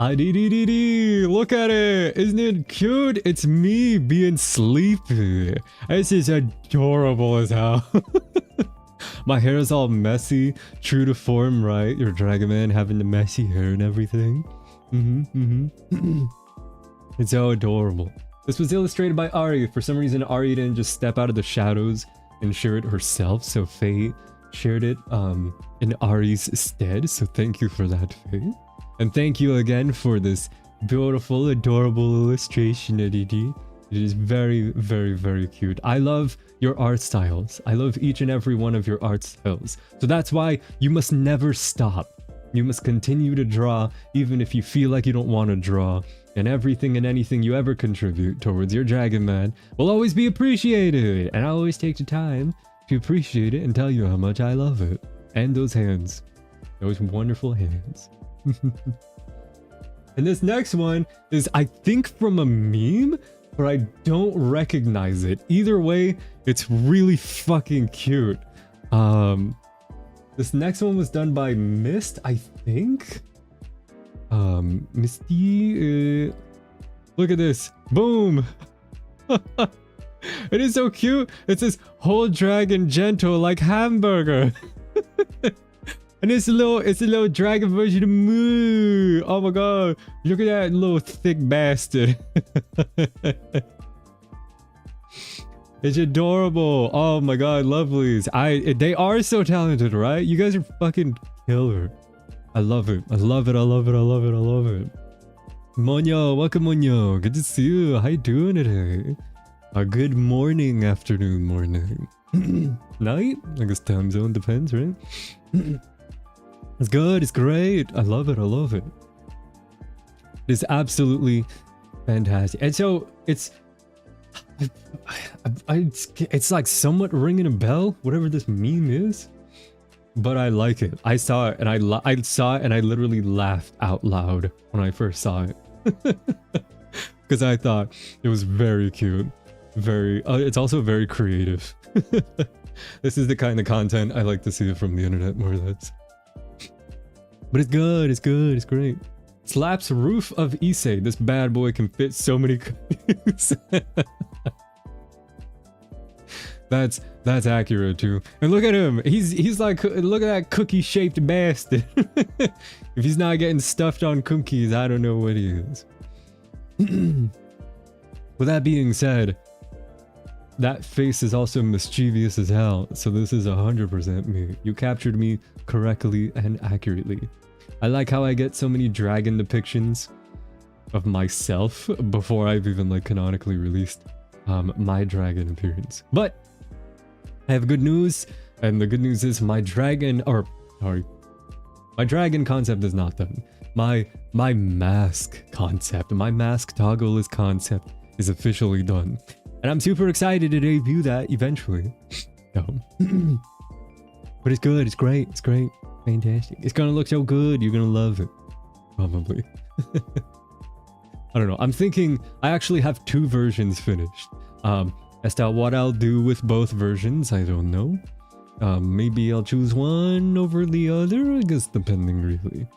IDDDD. Look at it. Isn't it cute? It's me being sleepy. This is adorable as hell. My hair is all messy, true to form, right? Your Dragon Man having the messy hair and everything. It's so adorable. This was illustrated by Ari. For some reason, Ari didn't just step out of the shadows and share it herself, so Faye shared it in Ari's stead. So thank you for that, Faye. And thank you again for this beautiful, adorable illustration, Eddie. It is very, very, very cute. I love your art styles. I love each and every one of your art styles. So that's why you must never stop. You must continue to draw even if you feel like you don't want to draw. And everything and anything you ever contribute towards your Dragon Man will always be appreciated. And I always take the time to appreciate it and tell you how much I love it. And those hands. Those wonderful hands. And this next one is, I think, from a meme, but I don't recognize it. Either way, it's really fucking cute. This next one was done by Mist, I think. Misty, look at this. Boom. It is so cute. It says whole dragon gentle like hamburger. And it's a little dragon version of Moo. Oh my god. Look at that little thick bastard. It's adorable. Oh my god, lovelies. They are so talented, right? You guys are fucking killer. I love it. I love it. I love it. I love it. I love it. Monyo, welcome Monyo. Good to see you. How you doing today? A good morning, afternoon, morning. Night? I guess time zone depends, right? It's good. It's great. I love it. I love it. It's absolutely fantastic. And so it's like somewhat ringing a bell, whatever this meme is, but I like it. I saw it and I saw it and I literally laughed out loud when I first saw it. Because I thought it was very cute. Very it's also very creative. This is the kind of content I like to see from the internet, more or less. But it's good, it's good, it's great. Slaps roof of Issei. This bad boy can fit so many cookies. That's accurate too. And look at him. He's like, look at that cookie shaped bastard. If he's not getting stuffed on cookies, I don't know what he is. With that being said, that face is also mischievous as hell. So this is 100% me. You captured me correctly and accurately. I like how I get so many dragon depictions of myself before I've even like canonically released my dragon appearance. But I have good news, and the good news is my dragon concept is not done. My mask concept, my mask toggle concept is officially done. And I'm super excited to debut that eventually. So. But it's good, it's great, fantastic. It's gonna look so good, you're gonna love it. Probably. I don't know, I'm thinking I actually have 2 versions finished. As to what I'll do with both versions, I don't know. Maybe I'll choose one over the other, I guess depending really.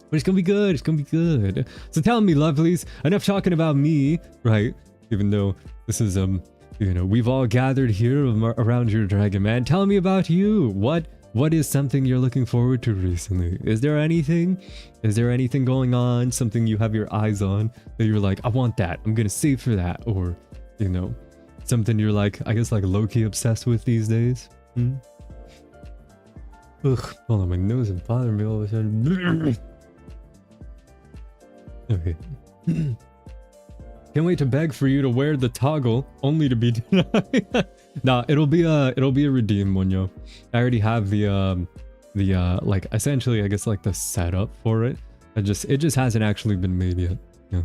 But it's gonna be good, it's gonna be good. So tell me, lovelies, enough talking about me, right? Even though this is, you know, we've all gathered here around your dragon, man. Tell me about you. What is something you're looking forward to recently? Is there anything? Is there anything going on? Something you have your eyes on that you're like, I want that. I'm gonna save for that. Or, you know, something you're like, I guess like low-key obsessed with these days? Ugh, hold on, my nose is bothering me all of a sudden. Okay. Can't wait to beg for you to wear the toggle, only to be denied. Nah, it'll be a redeem one, yo. I already have the like essentially I guess like the setup for it. It just hasn't actually been made yet. Yeah.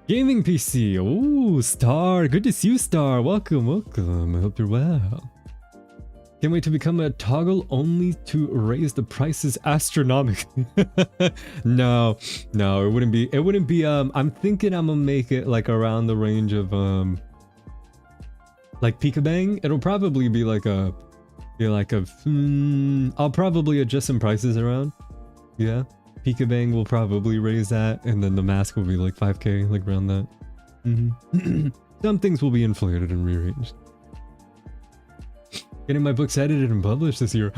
Gaming PC. Ooh, Star. Good to see you, Star. Welcome. I hope you're well. Can't wait to become a toggle only to raise the prices astronomically. No, it wouldn't be, I'm thinking I'm gonna make it like around the range of, like Peekabang. It'll probably be like I'll probably adjust some prices around. Yeah. Peekabang will probably raise that, and then the mask will be like 5k, like around that. Some things will be inflated and rearranged. Getting my books edited and published this year.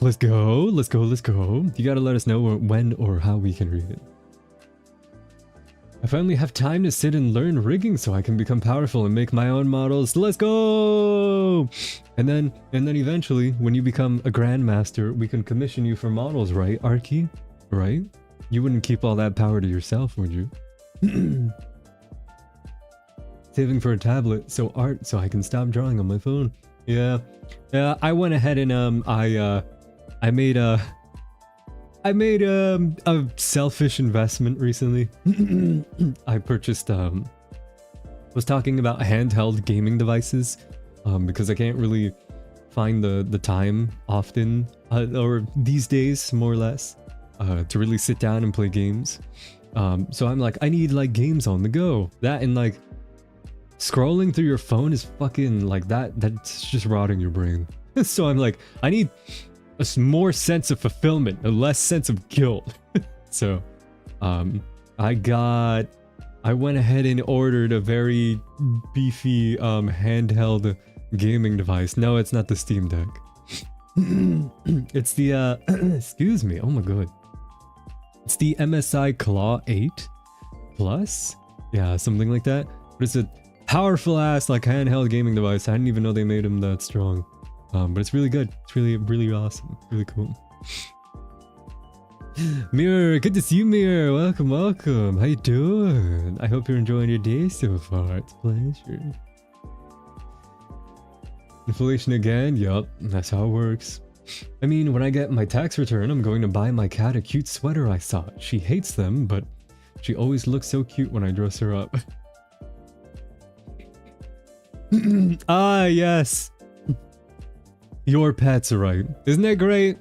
Let's go. You gotta let us know when or how we can read it. I finally have time to sit and learn rigging so I can become powerful and make my own models. Let's go! And then eventually, when you become a grandmaster, we can commission you for models, right, Arky? Right? You wouldn't keep all that power to yourself, would you? Saving for a tablet, so I can stop drawing on my phone. Yeah, I went ahead and I made a selfish investment recently. I purchased was talking about handheld gaming devices because I can't really find the time often or these days more or less to really sit down and play games. So I'm like, I need like games on the go. That and like scrolling through your phone is fucking like that's just rotting your brain. So I'm like, I need a more sense of fulfillment, a less sense of guilt. So I went ahead and ordered a very beefy handheld gaming device. No, it's not the Steam Deck. It's the excuse me, oh my god, it's the MSI Claw 8 Plus, yeah, something like that. But it's a powerful ass like handheld gaming device. I didn't even know they made them that strong. But it's really good. It's really awesome. Really cool. Mirror, good to see you, Mirror. Welcome. How you doing? I hope you're enjoying your day so far. It's a pleasure. Inflation again? Yup, that's how it works. I mean, when I get my tax return, I'm going to buy my cat a cute sweater I saw. She hates them, but she always looks so cute when I dress her up. Ah, yes. Your pets, right? Isn't that great?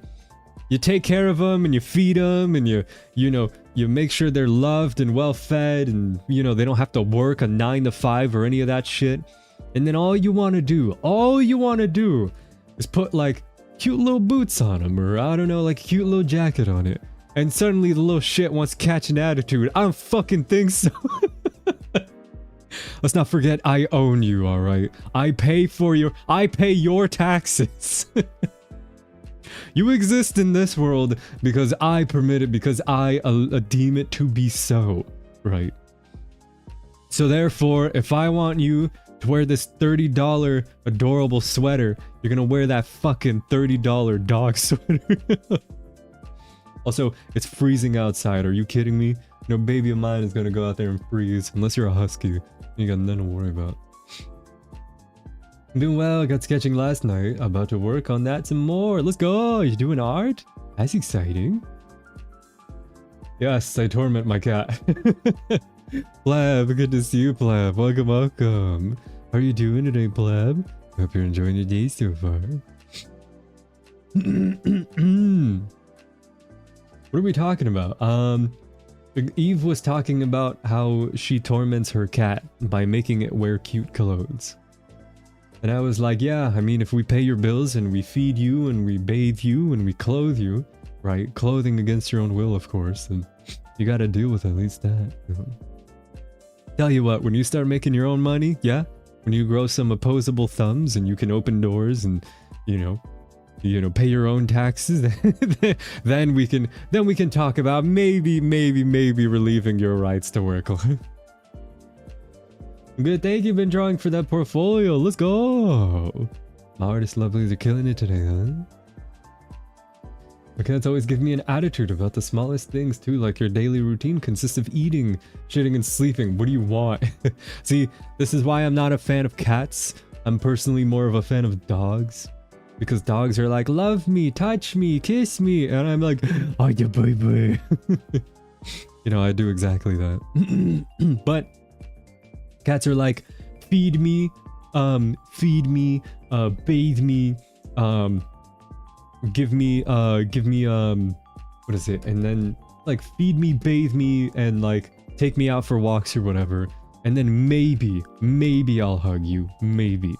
You take care of them and you feed them and you make sure they're loved and well fed and they don't have to work a 9 to 5 or any of that shit. And then all you want to do is put like cute little boots on them, or I don't know, like a cute little jacket on it. And suddenly the little shit wants to catch an attitude. I don't fucking think so. Let's not forget I own you, alright? I pay your taxes. You exist in this world because I permit it, because I deem it to be so, right? So therefore, if I want you to wear this $30 adorable sweater, you're gonna wear that fucking $30 dog sweater. Also, it's freezing outside. Are you kidding me? No baby of mine is gonna go out there and freeze. Unless you're a husky. You got nothing to worry about. I'm doing well. Got sketching last night. About to work on that some more. Let's go. You doing art? That's exciting. Yes, I torment my cat. Pleb, good to see you, Pleb. Welcome, welcome. How are you doing today, Pleb? Hope you're enjoying your day so far. What are we talking about? Eve was talking about how she torments her cat by making it wear cute clothes. And I was like, yeah, I mean, if we pay your bills and we feed you and we bathe you and we clothe you, right? Clothing against your own will, of course, then you gotta deal with at least that. You know? Tell you what, when you start making your own money, yeah? When you grow some opposable thumbs and you can open doors and, you know, pay your own taxes, then we can talk about maybe relieving your rights to work. Good, thank you. Been drawing for that portfolio. Let's go. My artist lovelies are killing it today, huh? My cats always give me an attitude about the smallest things too, like your daily routine consists of eating, shitting, and sleeping. What do you want? See, this is why I'm not a fan of cats. I'm personally more of a fan of dogs. Because dogs are like, love me, touch me, kiss me. And I'm like, oh, yeah, baby. You know, I do exactly that. But cats are like, feed me, bathe me, give me, what is it? And then like feed me, bathe me, and like take me out for walks or whatever. And then maybe I'll hug you. Maybe.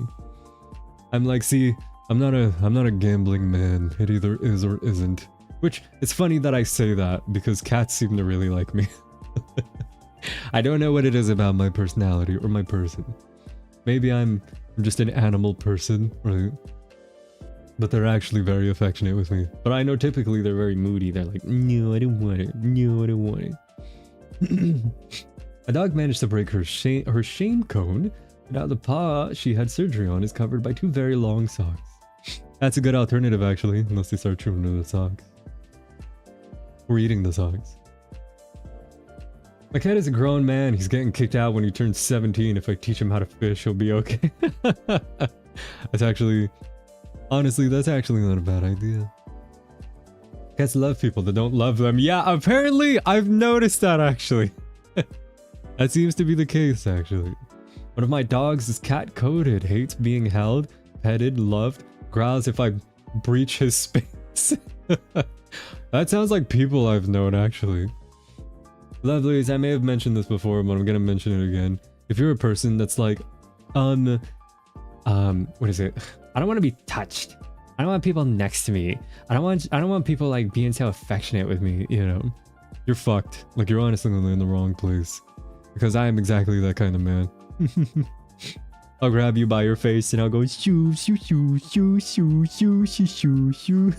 I'm like, see, I'm not a gambling man. It either is or isn't. Which, it's funny that I say that, because cats seem to really like me. I don't know what it is about my personality or my person. Maybe I'm just an animal person, right? But they're actually very affectionate with me. But I know typically they're very moody. They're like, no, I don't want it. No, I don't want it. A dog managed to break her shame cone. Now the paw she had surgery on is covered by 2 very long socks. That's a good alternative, actually, unless they start chewing into the socks. Or eating the socks. My cat is a grown man. He's getting kicked out when he turns 17. If I teach him how to fish, he'll be okay. That's actually... Honestly, that's actually not a bad idea. Cats love people that don't love them. Yeah, apparently, I've noticed that, actually. That seems to be the case, actually. One of my dogs is cat-coded, hates being held, petted, loved, growls if I breach his space. That sounds like people I've known, actually. Lovelies, I may have mentioned this before, but I'm gonna mention it again. If you're a person that's like, what is it? I don't want to be touched. I don't want people next to me. I don't want people like being so affectionate with me, you know? You're fucked. Like, you're honestly in the wrong place. Because I am exactly that kind of man. I'll grab you by your face and I'll go shoo shoo shoo shoo shoo shoo shoo shoo shoo.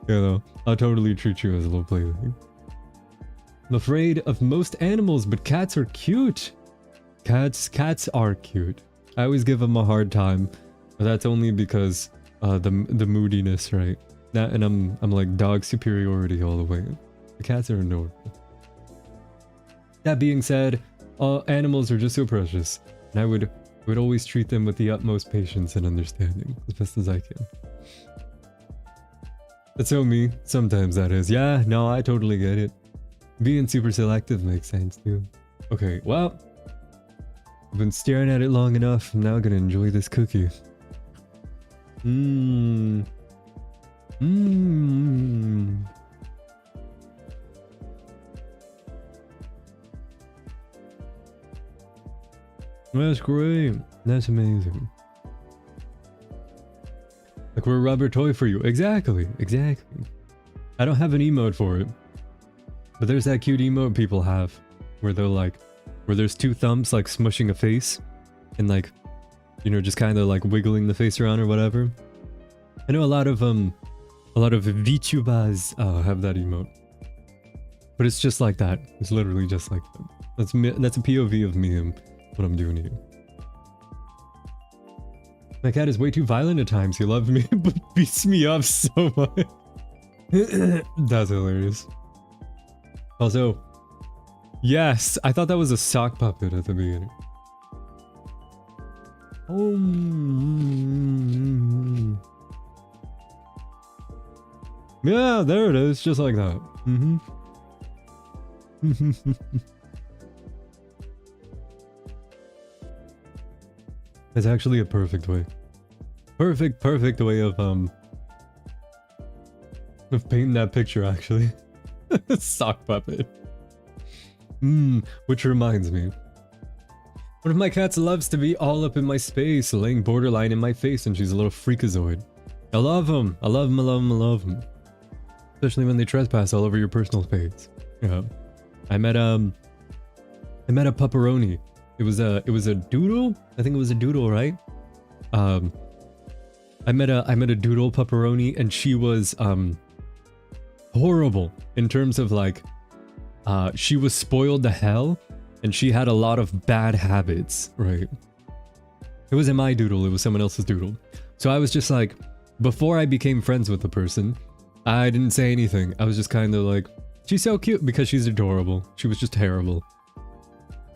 You know, I'll totally treat you as a little plaything. I'm afraid of most animals, but cats are cute. Cats are cute. I always give them a hard time, but that's only because the moodiness, right? That, and I'm like dog superiority all the way. The cats are adorable. That being said, animals are just so precious, and I would always treat them with the utmost patience and understanding, as best as I can. That's so me. Sometimes that is. Yeah, no, I totally get it. Being super selective makes sense too. Okay, well, I've been staring at it long enough. I'm now gonna enjoy this cookie. That's great. That's amazing. Like we're a rubber toy for you. Exactly. Exactly. I don't have an emote for it. But there's that cute emote people have. Where they're like... Where there's 2 thumbs like smushing a face. And like... You know, just kind of like wiggling the face around or whatever. I know a lot of VTubers have that emote. But it's just like that. It's literally just like that. That's a POV of me and what I'm doing here. My cat is way too violent at times. He loves me, but beats me up so much. That's hilarious. Also, yes, I thought that was a sock puppet at the beginning. Oh. Yeah, there it is, just like that. It's actually a perfect way. Perfect way of painting that picture, actually. Sock puppet. Which reminds me. One of my cats loves to be all up in my space, laying borderline in my face, and she's a little freakazoid. I love them. I love them, I love them, I love them. Especially when they trespass all over your personal space. Yeah. I met a pepperoni. It was a doodle? I think it was a doodle, right? I met a doodle pepperoni, and she was horrible in terms of like she was spoiled to hell, and she had a lot of bad habits, right? It wasn't my doodle, it was someone else's doodle. So I was just like, before I became friends with the person, I didn't say anything. I was just kind of like, she's so cute because she's adorable. She was just terrible.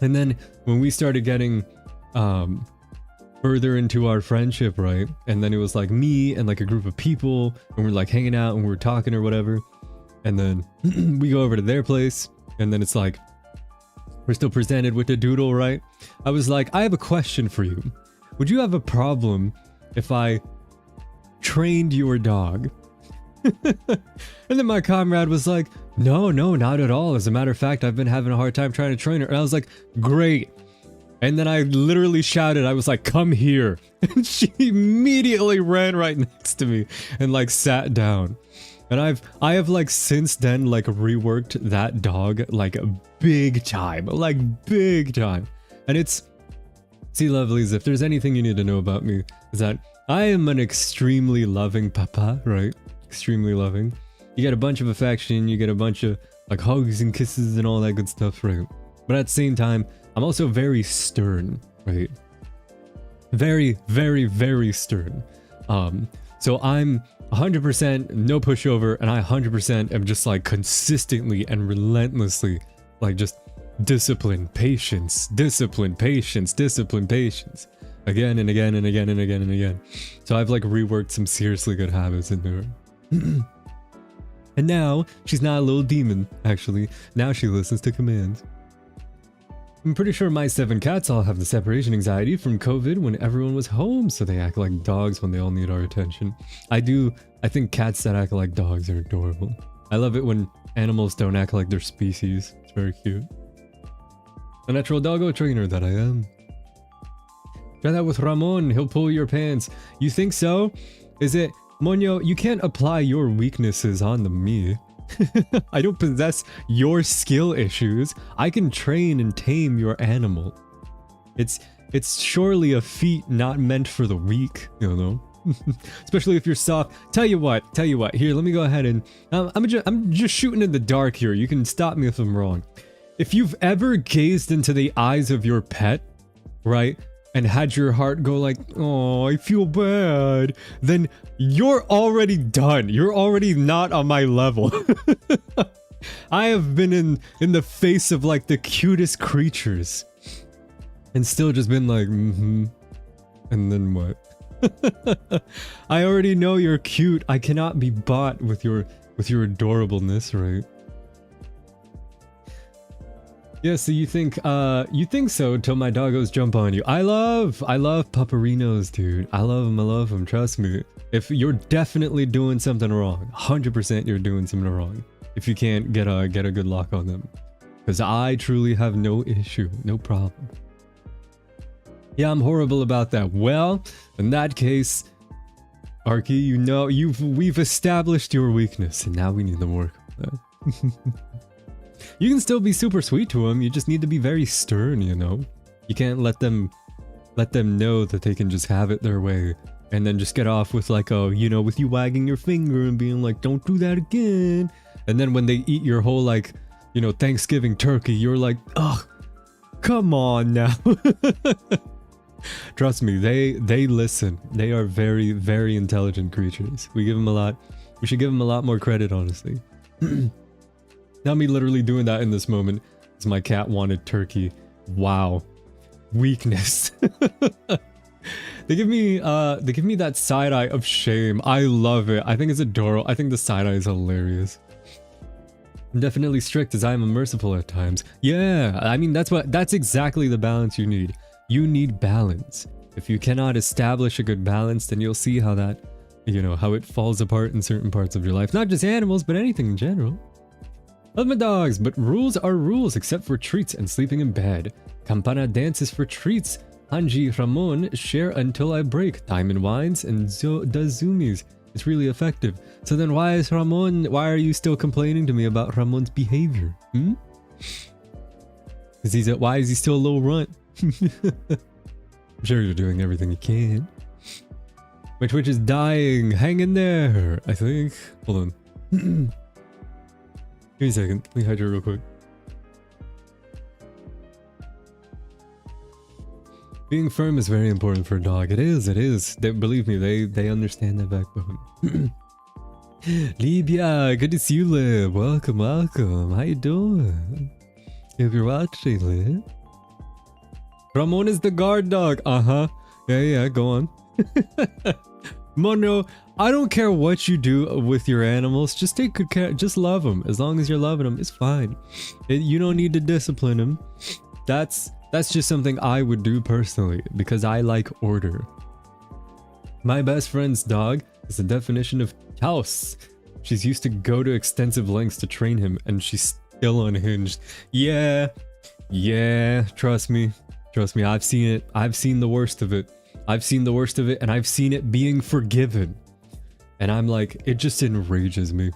And then when we started getting further into our friendship, right? And then it was like me and like a group of people, and we're like hanging out and we're talking or whatever. And then we go over to their place, and then it's like, we're still presented with a doodle, right? I was like, I have a question for you. Would you have a problem if I trained your dog? And then my comrade was like, no, not at all. As a matter of fact, I've been having a hard time trying to train her. And I was like, great. And then I literally shouted, I was like, come here. And she immediately ran right next to me and like sat down. And I have like since then like reworked that dog like big time. And it's, see lovelies, if there's anything you need to know about me, is that I am an extremely loving papa, right? Extremely loving. You get a bunch of affection, you get a bunch of like hugs and kisses and all that good stuff, right? But at the same time, I'm also very stern, right? Very stern. So I'm 100% no pushover, and I 100% am just like consistently and relentlessly like just discipline, patience, again and again. So I've like reworked some seriously good habits into her. And now she's not a little demon, actually. Now she listens to commands. I'm pretty sure my 7 cats all have the separation anxiety from COVID when everyone was home, so they act like dogs when they all need our attention. I think cats that act like dogs are adorable. I love it when animals don't act like their species. It's very cute. A natural doggo trainer that I am. Try that with Ramon, he'll pull your pants. You think so? Is it... Monyo, you can't apply your weaknesses onto me. I don't possess your skill issues. I can train and tame your animal. It's surely a feat not meant for the weak, you know? Especially if you're soft. Tell you what. Here, let me go ahead and... I'm just shooting in the dark here. You can stop me if I'm wrong. If you've ever gazed into the eyes of your pet, right? And had your heart go like, oh, I feel bad, then you're already done. You're already not on my level. I have been in the face of like the cutest creatures and still just been like, and then what? I already know you're cute. I cannot be bought with your adorableness, right? Yeah, so you think so till my doggos jump on you. I love pupperinos, dude. I love them, trust me. If you're definitely doing something wrong, 100% you're doing something wrong. If you can't get a good lock on them. Because I truly have no issue, no problem. Yeah, I'm horrible about that. Well, in that case, Arky, you know, we've established your weakness, and now we need to work on that. You can still be super sweet to them, you just need to be very stern, you know? You can't let them know that they can just have it their way, and then just get off with like a, you know, with you wagging your finger and being like, don't do that again. And then when they eat your whole like, you know, Thanksgiving turkey, you're like, ugh, Come on now. Trust me, they listen. They are very, very intelligent creatures. We give them a lot. We should give them a lot more credit, honestly. Not me literally doing that in this moment, as my cat wanted turkey. Wow. Weakness. They give me that side eye of shame. I love it. I think it's adorable. I think the side eye is hilarious. I'm definitely strict as I am merciful at times. Yeah, I mean that's exactly the balance you need. You need balance. If you cannot establish a good balance, then you'll see how that, you know, how it falls apart in certain parts of your life. Not just animals, but anything in general. Love my dogs, but rules are rules except for treats and sleeping in bed. Campana dances for treats. Hanji Ramon share until I break. Diamond wines and does zoomies. It's really effective. So then why are you still complaining to me about Ramon's behavior? Hmm? Why is he still a little runt? I'm sure you're doing everything you can. My Twitch is dying. Hang in there, I think. Hold on. Give me a second. Let me hydrate real quick. Being firm is very important for a dog. It is. Believe me, they understand that backbone. Libya, good to see you, Lib. Welcome. How you doing? If you're watching, Lib. Ramon is the guard dog. Uh-huh. Yeah, go on. Mono, I don't care what you do with your animals. Just take good care. Just love them. As long as you're loving them, it's fine. You don't need to discipline them. That's just something I would do personally, because I like order. My best friend's dog is the definition of chaos. She's used to go to extensive lengths to train him, and she's still unhinged. Yeah, trust me, I've seen it. I've seen the worst of it. And I've seen it being forgiven. And I'm like, it just enrages me.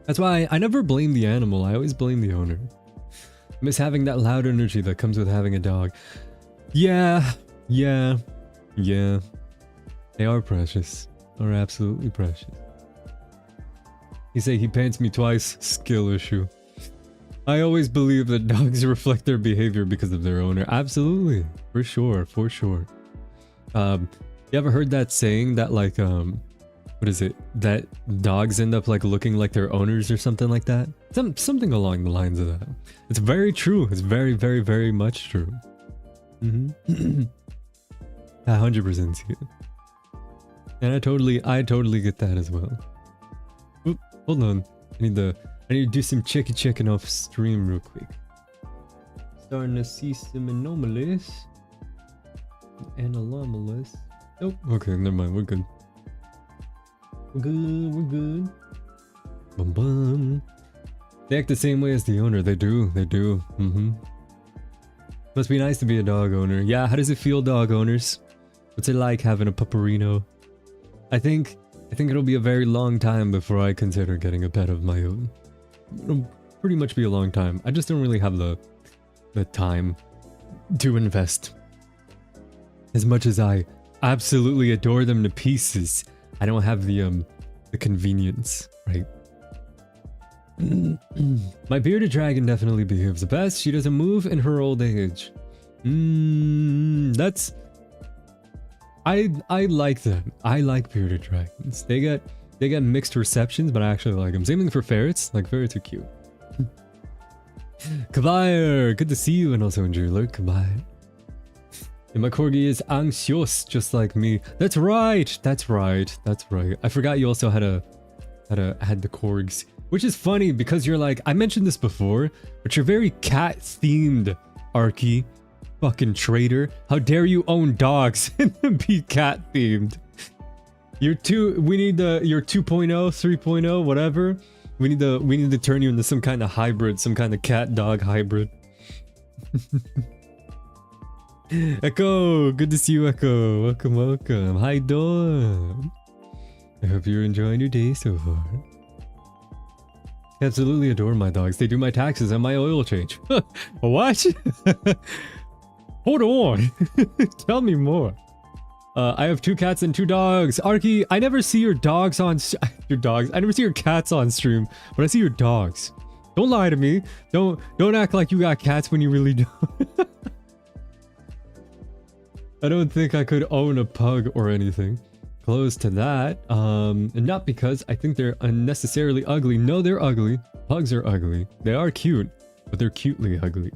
That's why I never blame the animal, I always blame the owner. I miss having that loud energy that comes with having a dog. Yeah. They are precious. Are absolutely precious. He say he pants me twice. Skill issue. I always believe that dogs reflect their behavior because of their owner. Absolutely. For sure. You ever heard that saying that like, what is it? That dogs end up like looking like their owners or something like that? Something along the lines of that. It's very true. It's very, very, very much true. I 100% see it. And I totally get that as well. Oop, hold on. I need to do some checking off stream real quick. Starting to see some anomalies. Nope. Okay, never mind. We're good. We're good. Bum bum. They act the same way as the owner. They do. Must be nice to be a dog owner. Yeah, how does it feel, dog owners? What's it like having a pupperino? I think it'll be a very long time before I consider getting a pet of my own. It'll pretty much be a long time. I just don't really have the time to invest. As much as I absolutely adore them to pieces, I don't have the convenience, right? My bearded dragon definitely behaves the best. She doesn't move in her old age. That's... I like them. I like bearded dragons. They get mixed receptions, but I actually like them. Same thing for ferrets. Like, ferrets are cute. Kabir, good to see you, and also enjoy your lurk, Kabir. And my corgi is anxious, just like me. That's right. I forgot you also had the corgs, which is funny because you're like, I mentioned this before, but you're very cat themed, Arky. Fucking traitor. How dare you own dogs and be cat themed? Your 2.0, 3.0, whatever. We need to turn you into some kind of hybrid, some kind of cat dog hybrid. Echo, good to see you, Echo. Welcome. How you doing? I hope you're enjoying your day so far. I absolutely adore my dogs. They do my taxes and my oil change. What? Hold on. Tell me more. I have 2 cats and 2 dogs. Arky, I never see your dogs on... your dogs. I never see your cats on stream, but I see your dogs. Don't lie to me. Don't act like you got cats when you really don't. I don't think I could own a pug or anything close to that. And not because I think they're unnecessarily ugly. No, they're ugly. Pugs are ugly. They are cute, but they're cutely ugly.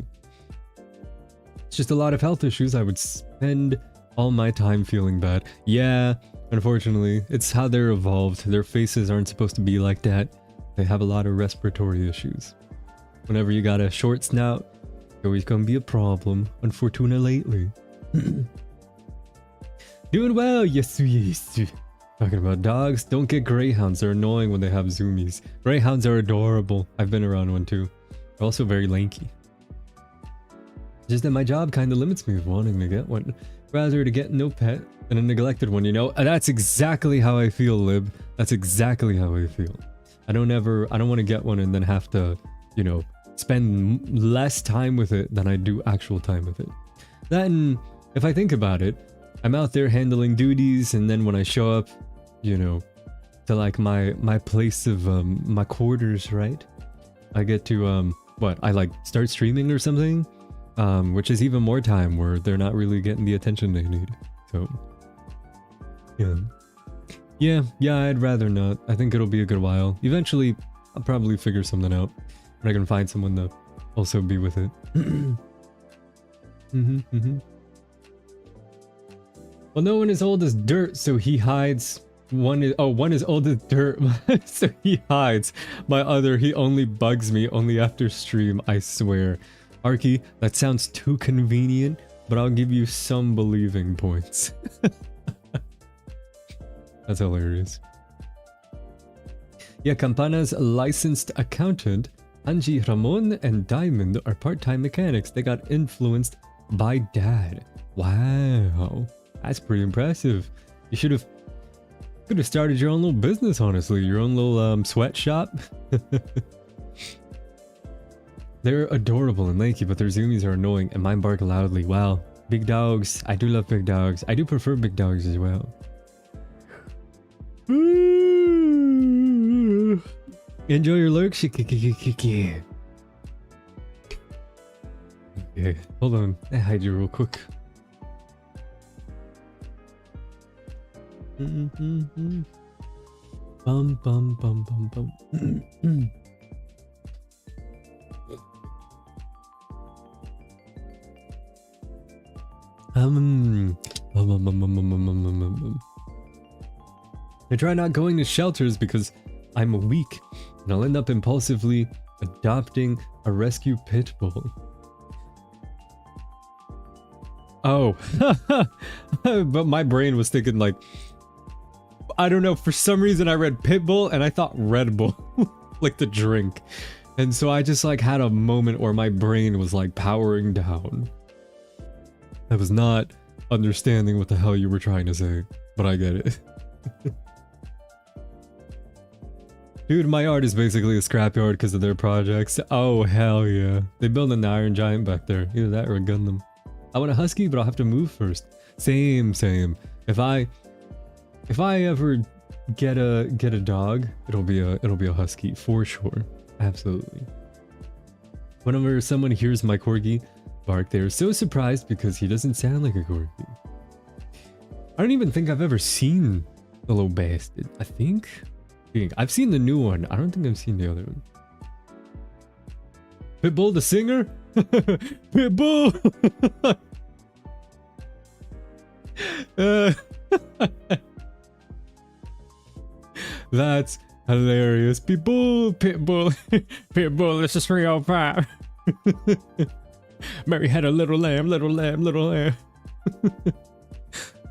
It's just a lot of health issues. I would spend all my time feeling bad. Yeah, unfortunately, it's how they're evolved. Their faces aren't supposed to be like that. They have a lot of respiratory issues. Whenever you got a short snout, it's always gonna be a problem, unfortunately. Doing well, yes. Talking about dogs, don't get greyhounds. They're annoying when they have zoomies. Greyhounds are adorable. I've been around one too. They're also very lanky. Just that my job kind of limits me of wanting to get one. Rather to get no pet than a neglected one, you know? And that's exactly how I feel, Lib. That's exactly how I feel. I don't want to get one and then have to, you know, spend less time with it than I do actual time with it. Then, if I think about it, I'm out there handling duties, and then when I show up, you know, to like my place of, my quarters, right? I get to, I like start streaming or something? Which is even more time where they're not really getting the attention they need. So, yeah, I'd rather not. I think it'll be a good while. Eventually, I'll probably figure something out. And I can find someone to also be with it. Well, no one is old as dirt, so he hides. One is old as dirt, so he hides. My other, he only bugs me only after stream, I swear. Arky, that sounds too convenient, but I'll give you some believing points. That's hilarious. Yeah, Campana's licensed accountant, Angie, Ramon, and Diamond are part-time mechanics. They got influenced by Dad. Wow, that's pretty impressive. You could have started your own little business, honestly. Your own little sweatshop. They're adorable and lanky, but their zoomies are annoying and mine bark loudly. Wow. Big dogs. I do love big dogs. I do prefer big dogs as well. Enjoy your lurks. Okay, hold on. I hide you real quick. Bum bum bum bum bum. I try not going to shelters because I'm weak and I'll end up impulsively adopting a rescue pit bull. Oh, but my brain was thinking like, I don't know, for some reason I read pit bull and I thought Red Bull, like the drink. And so I just like had a moment where my brain was like powering down. I was not understanding what the hell you were trying to say, but I get it. Dude, my art is basically a scrapyard because of their projects. Oh, hell yeah. They built an Iron Giant back there. Either that or a Gundam. I want a Husky, but I'll have to move first. Same. If I ever get a dog, it'll be a Husky for sure. Absolutely. Whenever someone hears my corgi bark, they're so surprised because he doesn't sound like a corgi. I don't even think I've ever seen the little bastard. I think I've seen the new one. I don't think I've seen the other one. Pitbull the singer? Pitbull! That's hilarious. Pitbull, Pitbull, this is 305. Mary had a little lamb, little lamb, little lamb.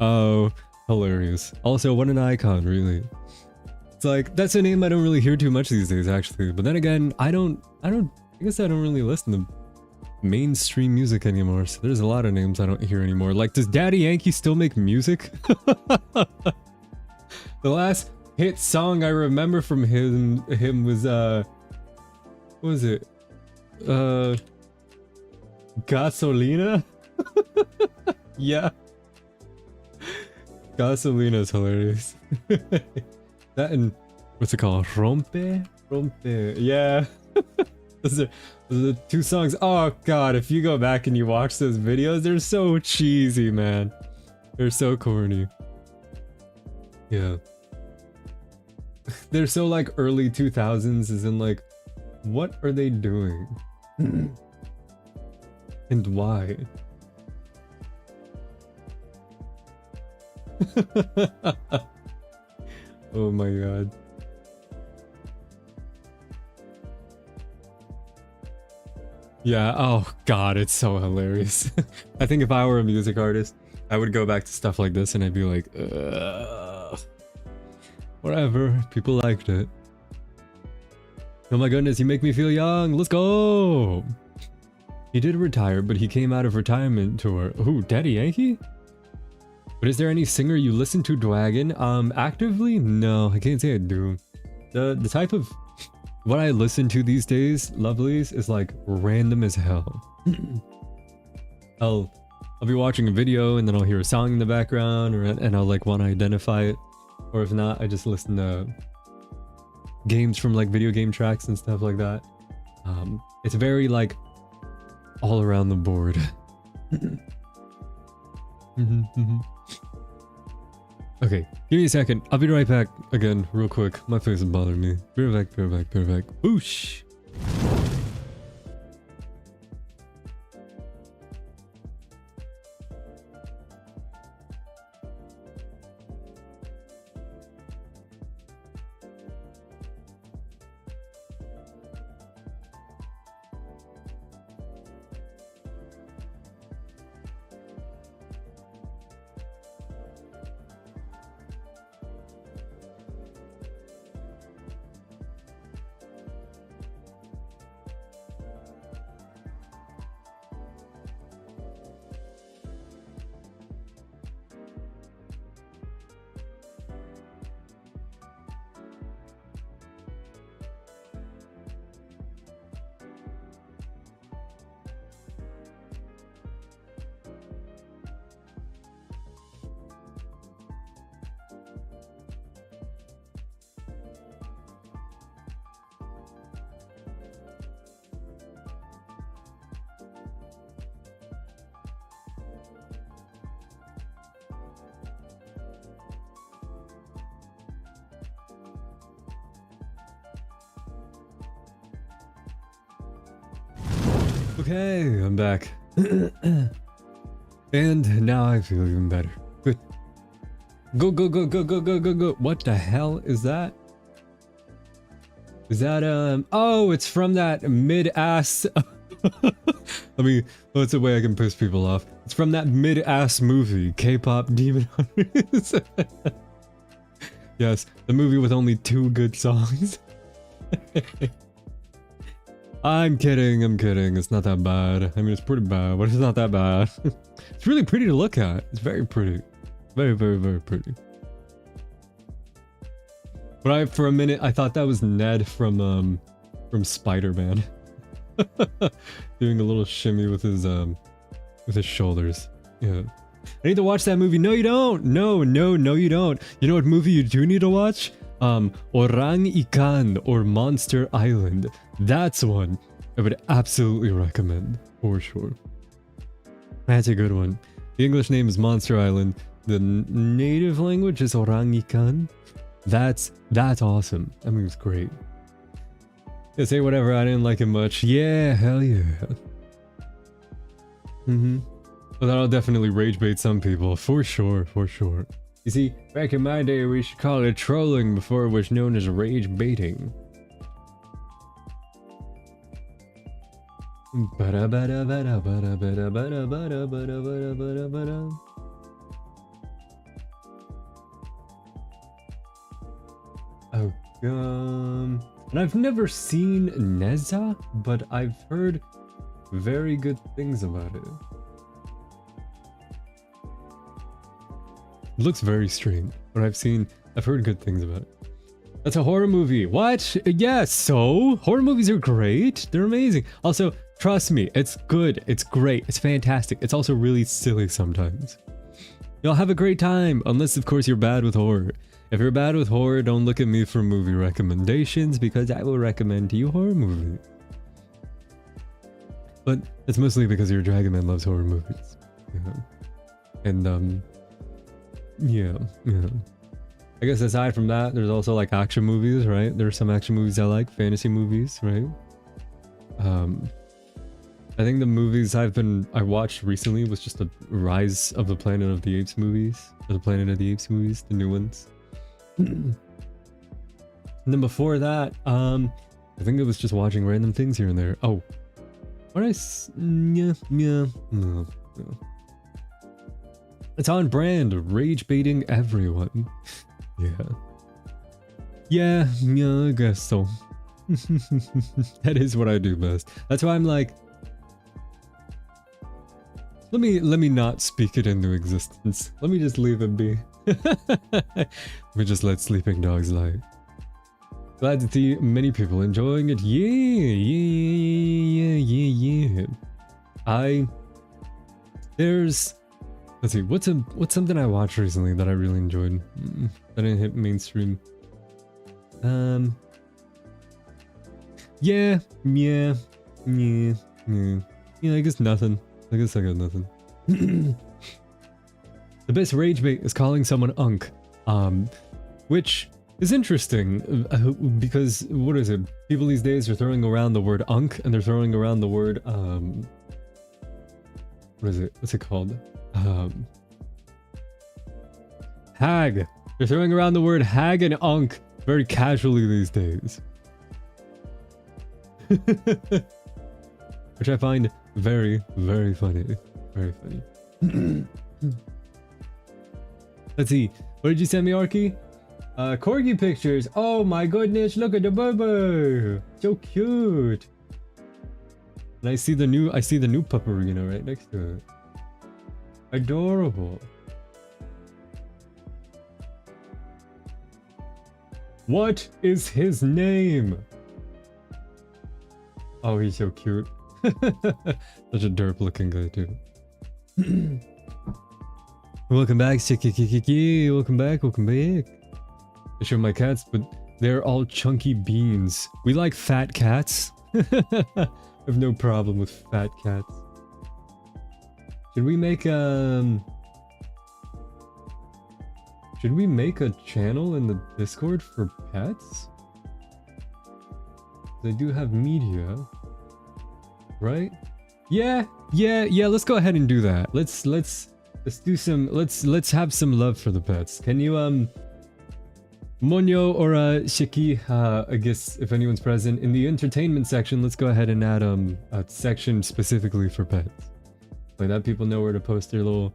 Oh, hilarious. Also, what an icon, really. It's like, that's a name I don't really hear too much these days, actually. But then again, I guess I don't really listen to mainstream music anymore. So there's a lot of names I don't hear anymore. Like, does Daddy Yankee still make music? The last hit song I remember from him was, what was it? Gasolina? Yeah. Gasolina is hilarious. That and what's it called? Rompe? Yeah. Those are the two songs. Oh god, if you go back and you watch those videos, they're so cheesy, man. They're so corny. Yeah. They're so like early 2000s, as in like, what are they doing? And why? Oh my god. Yeah, oh god, it's so hilarious. I think if I were a music artist, I would go back to stuff like this and I'd be like, whatever, people liked it. Oh my goodness, you make me feel young, let's go! He did retire, but he came out of retirement tour. Ooh, Daddy Yankee? But is there any singer you listen to, Dragon? Actively? No, I can't say I do. The type of... what I listen to these days, lovelies, is like random as hell. I'll be watching a video and then I'll hear a song in the background, and I'll like want to identify it. Or if not, I just listen to games from like video game tracks and stuff like that. It's very like all around the board. Okay, give me a second. I'll be right back again, real quick. My face is bothering me. Be right back, be right back, be right back. Boosh! Okay, I'm back. And now I feel even better. Good. Go, go, go, go, go, go, go, go. What the hell is that? Is that, oh, it's from that mid-ass... I mean, what's a way I can piss people off? It's from that mid-ass movie, K-pop Demon Hunters. Yes, the movie with only 2 good songs. I'm kidding, it's not that bad. I mean, it's pretty bad, but it's not that bad. It's really pretty to look at. It's very pretty. Very, very, very pretty. But for a minute, I thought that was Ned from Spider-Man. Doing a little shimmy with his shoulders. Yeah. I need to watch that movie. No, you don't. No, you don't. You know what movie you do need to watch? Orang Ikan or Monster Island. That's one I would absolutely recommend, for sure. That's a good one. The English name is Monster Island. The native language is Orang Ikan. That's awesome. That movie's great. Yeah, say whatever, I didn't like it much. Yeah, hell yeah. Well, that'll definitely rage bait some people, for sure, for sure. You see, back in my day, we should call it trolling before it was known as rage baiting. Oh, and I've never seen Neza, but I've heard very good things about it. It looks very strange, but I've heard good things about it. That's a horror movie. What? Yes, so horror movies are great. They're amazing. Also, trust me, it's good. It's great. It's fantastic. It's also really silly sometimes. You'll have a great time, unless of course you're bad with horror. If you're bad with horror, don't look at me for movie recommendations because I will recommend to you horror movies. But it's mostly because your Dragon Man loves horror movies. You know? And yeah. I guess aside from that, there's also like action movies, right? There's some action movies I like, fantasy movies, right? I think the movies I watched recently was just the Rise of the Planet of the Apes movies, or the Planet of the Apes movies, the new ones. And then before that, I think it was just watching random things here and there. Oh, what no. It's on brand, rage baiting everyone. Yeah, I guess so. That is what I do best. That's why I'm like, let me not speak it into existence. Let me just leave it be. Let me just let sleeping dogs lie. Glad to see many people enjoying it. Yeah. Let's see, what's something I watched recently that I really enjoyed? That didn't hit mainstream. Yeah, I guess nothing. I guess I got nothing. The best rage bait is calling someone unk, which is interesting because what is it? People these days are throwing around the word unk, and they're throwing around the word what is it? What's it called? Hag. They're throwing around the word hag and unk very casually these days. Which I find very, very funny. Very funny. Let's see. What did you send me, Arky? Corgi pictures. Oh my goodness, look at the bubble. So cute. And I see the new Pupperino right next to it. Adorable. What is his name? Oh, he's so cute. Such a derp looking guy too. Welcome back, Shikikikiki. Welcome back. I show my cats, but they're all chunky beans. We like fat cats. I have no problem with fat cats. Should we make a channel in the Discord for pets? They do have media, right? Yeah, let's go ahead and do that. Let's do some, let's have some love for the pets. Can you Monyo or Shiki, I guess if anyone's present in the entertainment section, let's go ahead and add a section specifically for pets. Like that people know where to post their little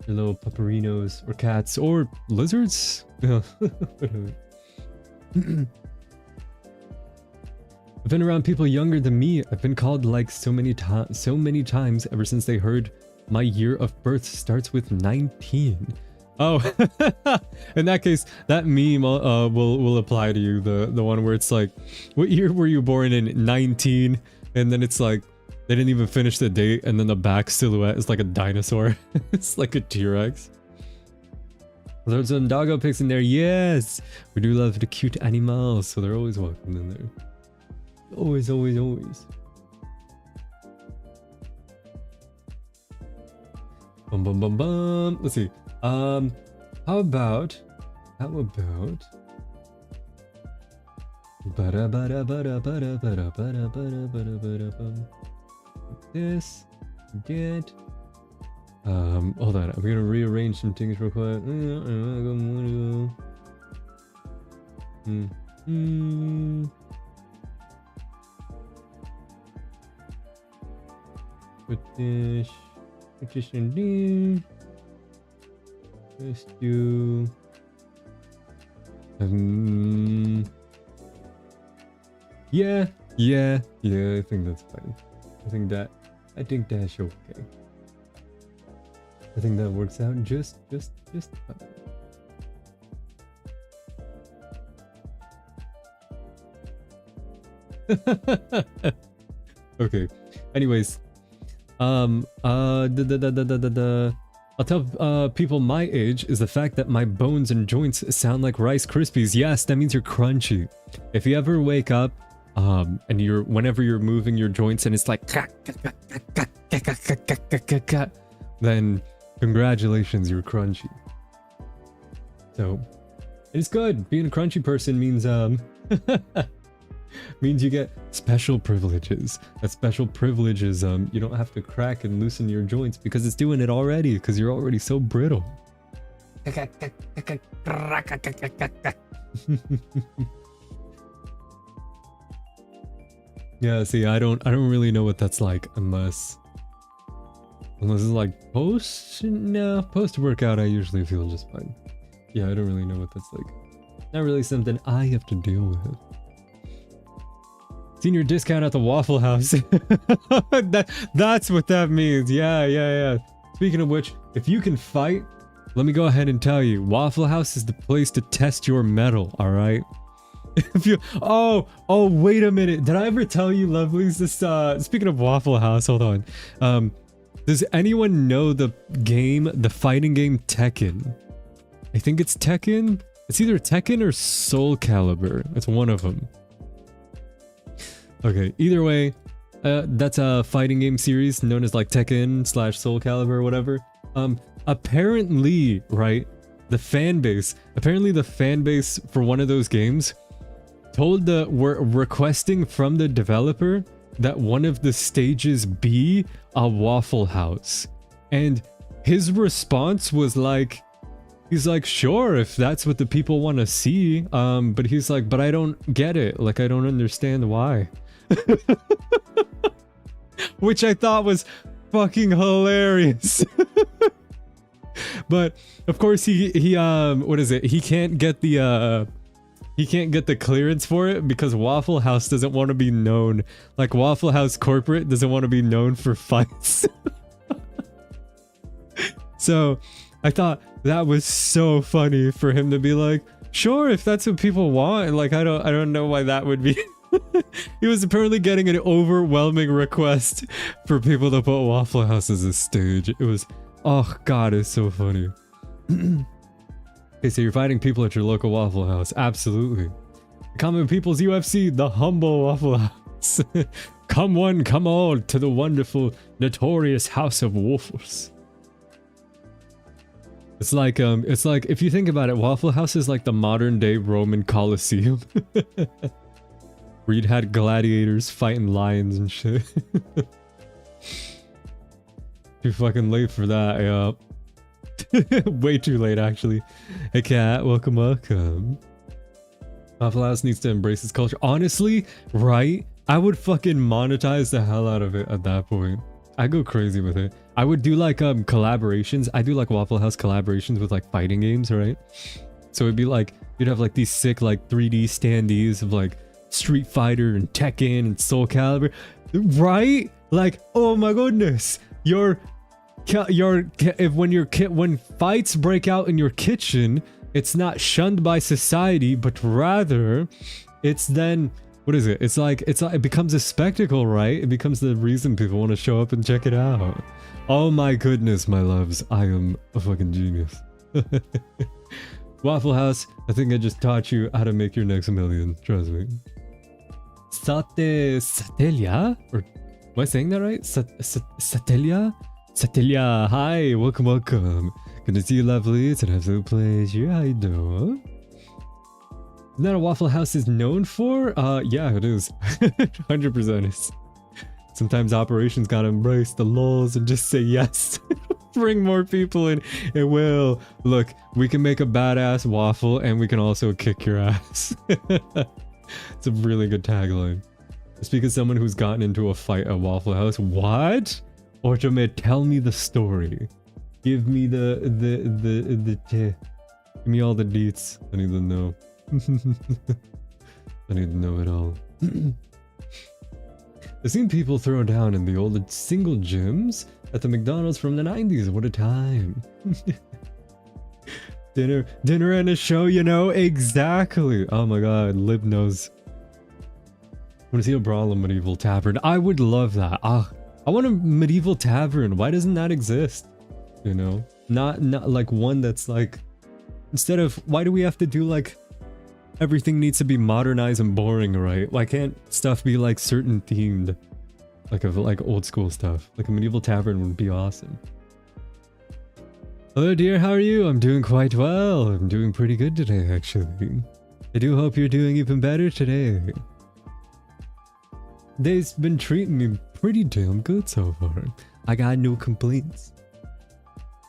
pupperinos or cats or lizards. Whatever. I've been around people younger than me. I've been called like so many times ever since they heard my year of birth starts with 19. Oh, in that case, that meme will apply to you. The one where it's like, what year were you born in? 19, and then it's like they didn't even finish the date, and then the back silhouette is like a dinosaur. It's like a T-Rex. There's some doggo pics in there. Yes, we do love the cute animals, so they're always welcome in there. Always. Bum. Let's see. How about this. Get. Hold on. I'm gonna rearrange some things real quick. Put this in there. Let's do. Yeah. I think that's fine. I think that's okay. I think that works out just fine. Okay. Anyways, I'll tell people my age is the fact that my bones and joints sound like Rice Krispies. Yes, that means you're crunchy. If you ever wake up and whenever you're moving your joints and it's like then congratulations, you're crunchy. So it's good. Being a crunchy person means means you get special privileges. That special privilege is you don't have to crack and loosen your joints because it's doing it already, because you're already so brittle. Yeah, see, I don't really know what that's like unless it's like post workout. I usually feel just fine. Yeah, I don't really know what that's like. Not really something I have to deal with. Senior discount at the Waffle House. That's what that means. Yeah. Speaking of which, if you can fight, let me go ahead and tell you, Waffle House is the place to test your mettle, alright? If you wait a minute. Did I ever tell you, lovelies, this speaking of Waffle House, hold on. Does anyone know the fighting game Tekken? I think it's Tekken. It's either Tekken or Soul Calibur. It's one of them. Okay, either way, that's a fighting game series known as like Tekken / Soul Calibur or whatever. Apparently, right, the fan base for one of those games were requesting from the developer that one of the stages be a Waffle House. And his response was like, he's like, sure, if that's what the people want to see. But he's like, but I don't get it. Like, I don't understand why. Which I thought was fucking hilarious. But of course he what is it? He can't get the clearance for it because Waffle House doesn't want to be known, like Waffle House corporate doesn't want to be known for fights. So I thought that was so funny for him to be like, sure, if that's what people want. Like, I don't know why that would be. He was apparently getting an overwhelming request for people to put Waffle House as a stage. It was, oh god, it's so funny. Okay, so you're fighting people at your local Waffle House. Absolutely. Common People's UFC, the humble Waffle House. Come one, come all to the wonderful, notorious House of Waffles. It's like if you think about it, Waffle House is like the modern day Roman Colosseum. Where you'd had gladiators fighting lions and shit. Too fucking late for that, yeah. Way too late, actually. Hey cat, welcome. Waffle House needs to embrace its culture. Honestly, right? I would fucking monetize the hell out of it at that point. I go crazy with it. I would do like collaborations. I do like Waffle House collaborations with like fighting games, right? So it'd be like, you'd have like these sick like 3D standees of like Street Fighter and Tekken and Soul Calibur, right? Like, oh my goodness, when fights break out in your kitchen, it's not shunned by society, but rather it's then, what is it? It's like it becomes a spectacle, right? It becomes the reason people want to show up and check it out. Oh my goodness, my loves, I am a fucking genius. Waffle House, I think I just taught you how to make your next million, trust me. Satelia? Or am I saying that right? Satelia? Satelia, hi, welcome. Good to see you, lovely. It's an absolute pleasure. How you doing? Isn't that what Waffle House is known for? Yeah, it is. 100% is. Sometimes operations gotta embrace the lulls and just say yes. Bring more people in. It will. Look, we can make a badass waffle and we can also kick your ass. It's a really good tagline. Speak as someone who's gotten into a fight at Waffle House. What? Orchome, tell me the story. Give me give me all the deets. I need to know. I need to know it all. I've seen people throw down in the old single gyms at the McDonald's from the 90s. What a time. Dinner and a show, you know? Exactly. Oh my god, Lib knows. I want to see a brawl in Medieval Tavern. I would love that. I want a Medieval Tavern. Why doesn't that exist? You know? Not like one that's like... Instead of... Why do we have to do like everything needs to be modernized and boring, right? Why can't stuff be like certain themed? Like old school stuff. Like a medieval tavern would be awesome. Hello dear, how are you? I'm doing quite well. I'm doing pretty good today, actually. I do hope you're doing even better today. Day's been treating me pretty damn good so far. I got no complaints.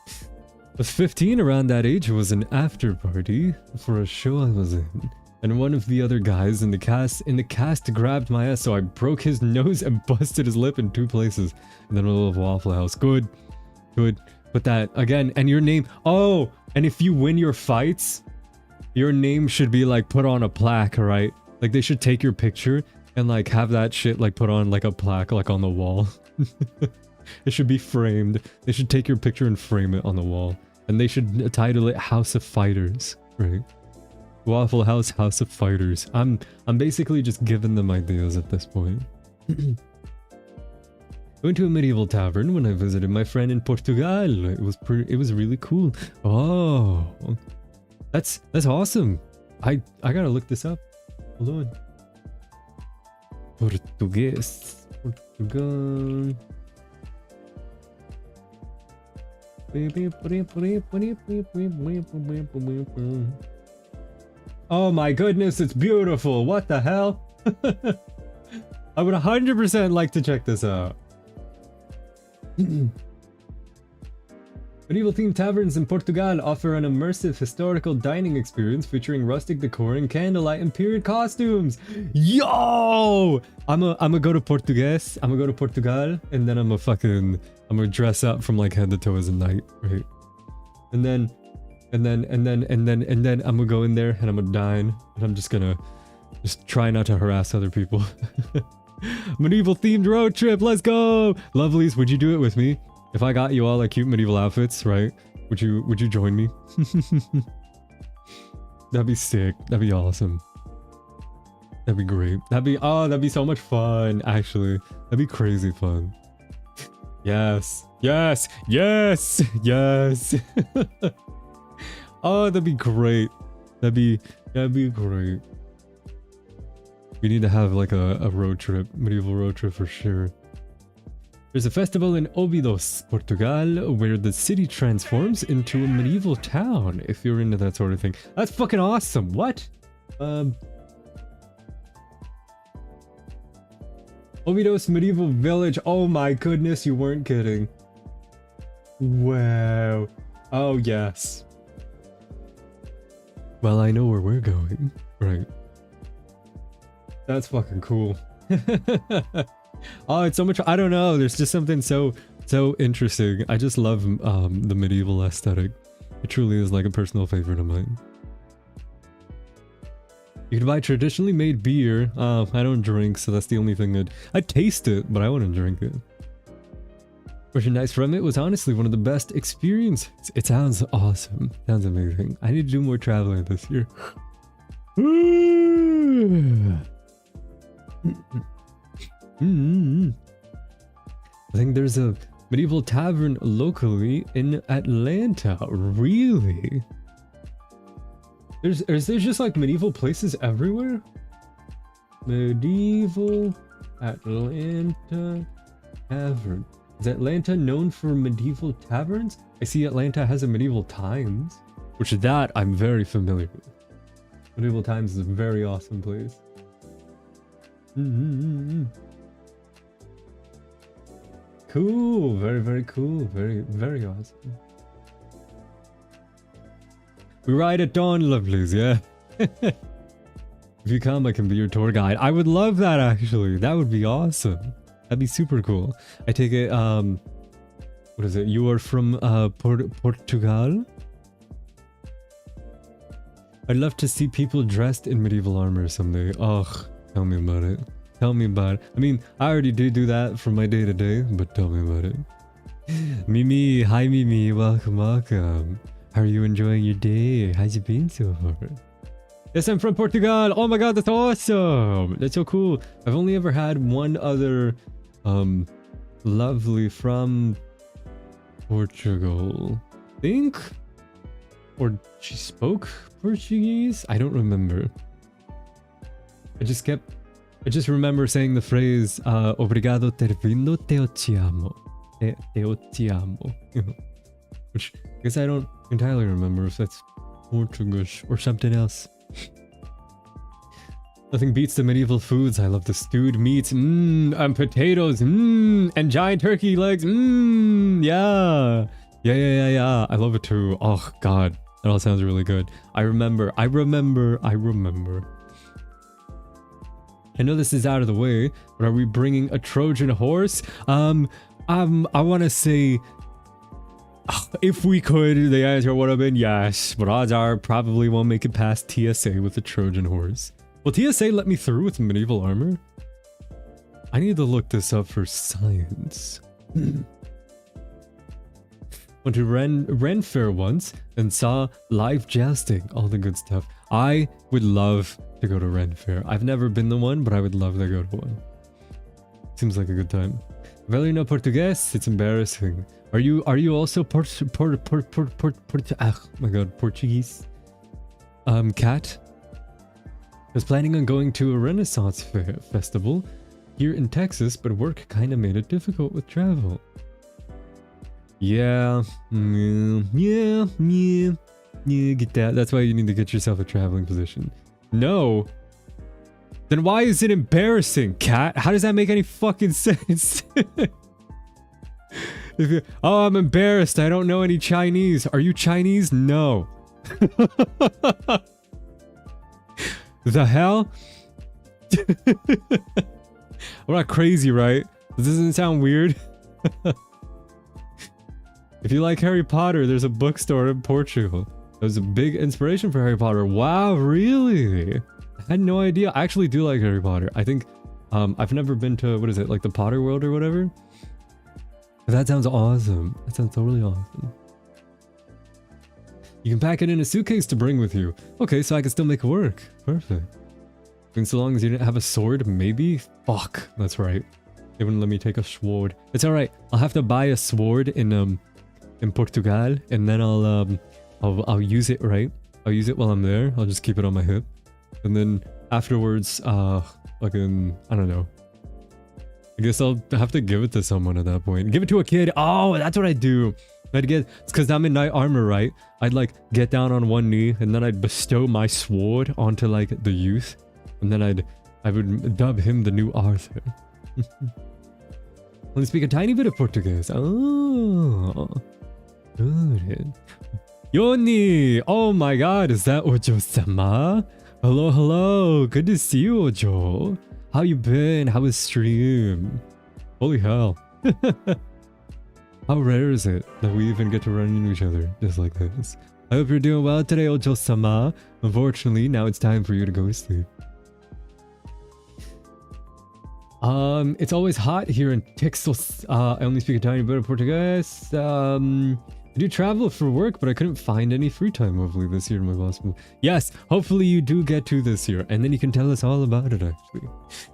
I was 15 around that age. It was an after party for a show I was in. And one of the other guys in the cast grabbed my ass, so I broke his nose and busted his lip in 2 places in the middle of Waffle House. Good. Good. But that, again, and your name... Oh! And if you win your fights, your name should be, like, put on a plaque, right? Like, they should take your picture and, like, have that shit, like, put on, like, a plaque, like, on the wall. It should be framed. They should take your picture and frame it on the wall. And they should title it House of Fighters, right? Waffle House, House of Fighters. I'm basically just giving them ideas at this point. I went to a medieval tavern when I visited my friend in Portugal. It was really cool. Oh, that's awesome. I gotta look this up. Hold on. Portuguese. Portugal. Oh my goodness, it's beautiful. What the hell? I would 100% like to check this out. Medieval themed taverns in Portugal offer an immersive historical dining experience featuring rustic decor and candlelight and period costumes. Yo! I'm gonna go to Portuguese. I'm gonna go to Portugal, and then I'm gonna dress up from like head to toe as a knight, right? And then I'm gonna go in there and I'm gonna dine, and I'm just gonna try not to harass other people. Medieval themed road trip, let's go! Lovelies, would you do it with me? If I got you all like cute medieval outfits, right? Would you join me? That'd be sick. That'd be awesome. That'd be great. That'd be so much fun, actually. That'd be crazy fun. Yes. Yes. Yes. Yes. Oh, that'd be great. That'd be great. We need to have like a road trip, medieval road trip for sure. There's a festival in Óbidos, Portugal, where the city transforms into a medieval town, if you're into that sort of thing. That's fucking awesome. What? Óbidos Medieval Village. Oh my goodness, you weren't kidding. Wow. Oh yes. Well, I know where we're going. Right. That's fucking cool. Oh, it's so much. I don't know. There's just something so interesting. I just love the medieval aesthetic. It truly is like a personal favorite of mine. You can buy traditionally made beer. I don't drink, so that's the only thing I'd taste it, but I wouldn't drink it. Merchandise from it was honestly one of the best experiences. It sounds awesome. Sounds amazing. I need to do more traveling this year. I think there's a medieval tavern locally in Atlanta. Really? There's just like medieval places everywhere? Medieval Atlanta Tavern. Is Atlanta known for medieval taverns? I see Atlanta has a Medieval Times, which that I'm very familiar with. Medieval Times is a very awesome place. Cool, very cool, very awesome. We ride at dawn, lovelies, yeah. If you come, I can be your tour guide. I would love that, actually. That would be awesome. That'd be super cool. I take it, what is it? You are from Portugal? I'd love to see people dressed in medieval armor someday. Ugh, tell me about it. Tell me about it. I mean, I already do that for my day-to-day, but tell me about it. Mimi, hi Mimi, welcome. How are you enjoying your day? How's it been so far? Yes, I'm from Portugal. Oh my god, that's awesome. That's so cool. I've only ever had one other lovely from Portugal, I think? Or she spoke Portuguese? I don't remember. I just remember saying the phrase, Obrigado ter vindo, te amo. Te amo. Which I guess I don't entirely remember if that's Portuguese or something else. Nothing beats the medieval foods. I love the stewed meats, and potatoes, and giant turkey legs, yeah. I love it too. Oh god, that all sounds really good. I remember. I know this is out of the way, but are we bringing a Trojan horse? I want to say, if we could, the answer would have been yes, but odds are probably won't make it past TSA with the Trojan horse. Will TSA let me through with medieval armor? I need to look this up for science. Went to Ren Fair once and saw live jousting, all the good stuff. I would love to go to Ren Fair. I've never been to one, but I would love to go to one. Seems like a good time. Really no Portuguese? It's embarrassing. Are you also oh my god, Portuguese? Cat? I was planning on going to a Renaissance festival here in Texas, but work kinda made it difficult with travel. Yeah, get that. That's why you need to get yourself a traveling position. No. Then why is it embarrassing, Cat? How does that make any fucking sense? Oh, I'm embarrassed. I don't know any Chinese. Are you Chinese? No. The hell? I'm not crazy, right? This doesn't sound weird. If you like Harry Potter, there's a bookstore in Portugal. That was a big inspiration for Harry Potter. Wow, really? I had no idea. I actually do like Harry Potter. I think, I've never been to, what is it, like the Potter World or whatever? That sounds awesome. That sounds totally awesome. You can pack it in a suitcase to bring with you. Okay, so I can still make it work. Perfect. And so long as you didn't have a sword, maybe? Fuck, that's right. They wouldn't let me take a sword. It's alright. I'll have to buy a sword in Portugal, and then I'll use it, right? I'll use it while I'm there. I'll just keep it on my hip. And then afterwards, fucking, I don't know. I guess I'll have to give it to someone at that point. Give it to a kid. Oh, that's what I do. I'd get, it's because I'm in knight armor, right? I'd like get down on one knee and then I'd bestow my sword onto like the youth. And then I would dub him the new Arthur. Only speak a tiny bit of Portuguese. Oh, good. Yoni! Oh my god, is that Ojo-sama? Hello, hello. Good to see you, Ojo. How you been? How was stream? Holy hell. How rare is it that we even get to run into each other just like this? I hope you're doing well today, Ojo-sama. Unfortunately, now it's time for you to go to sleep. It's always hot here in Texas. I only speak a tiny bit of Portuguese. I do travel for work, but I couldn't find any free time hopefully this year in my possible. Yes, hopefully you do get to this year, and then you can tell us all about it actually.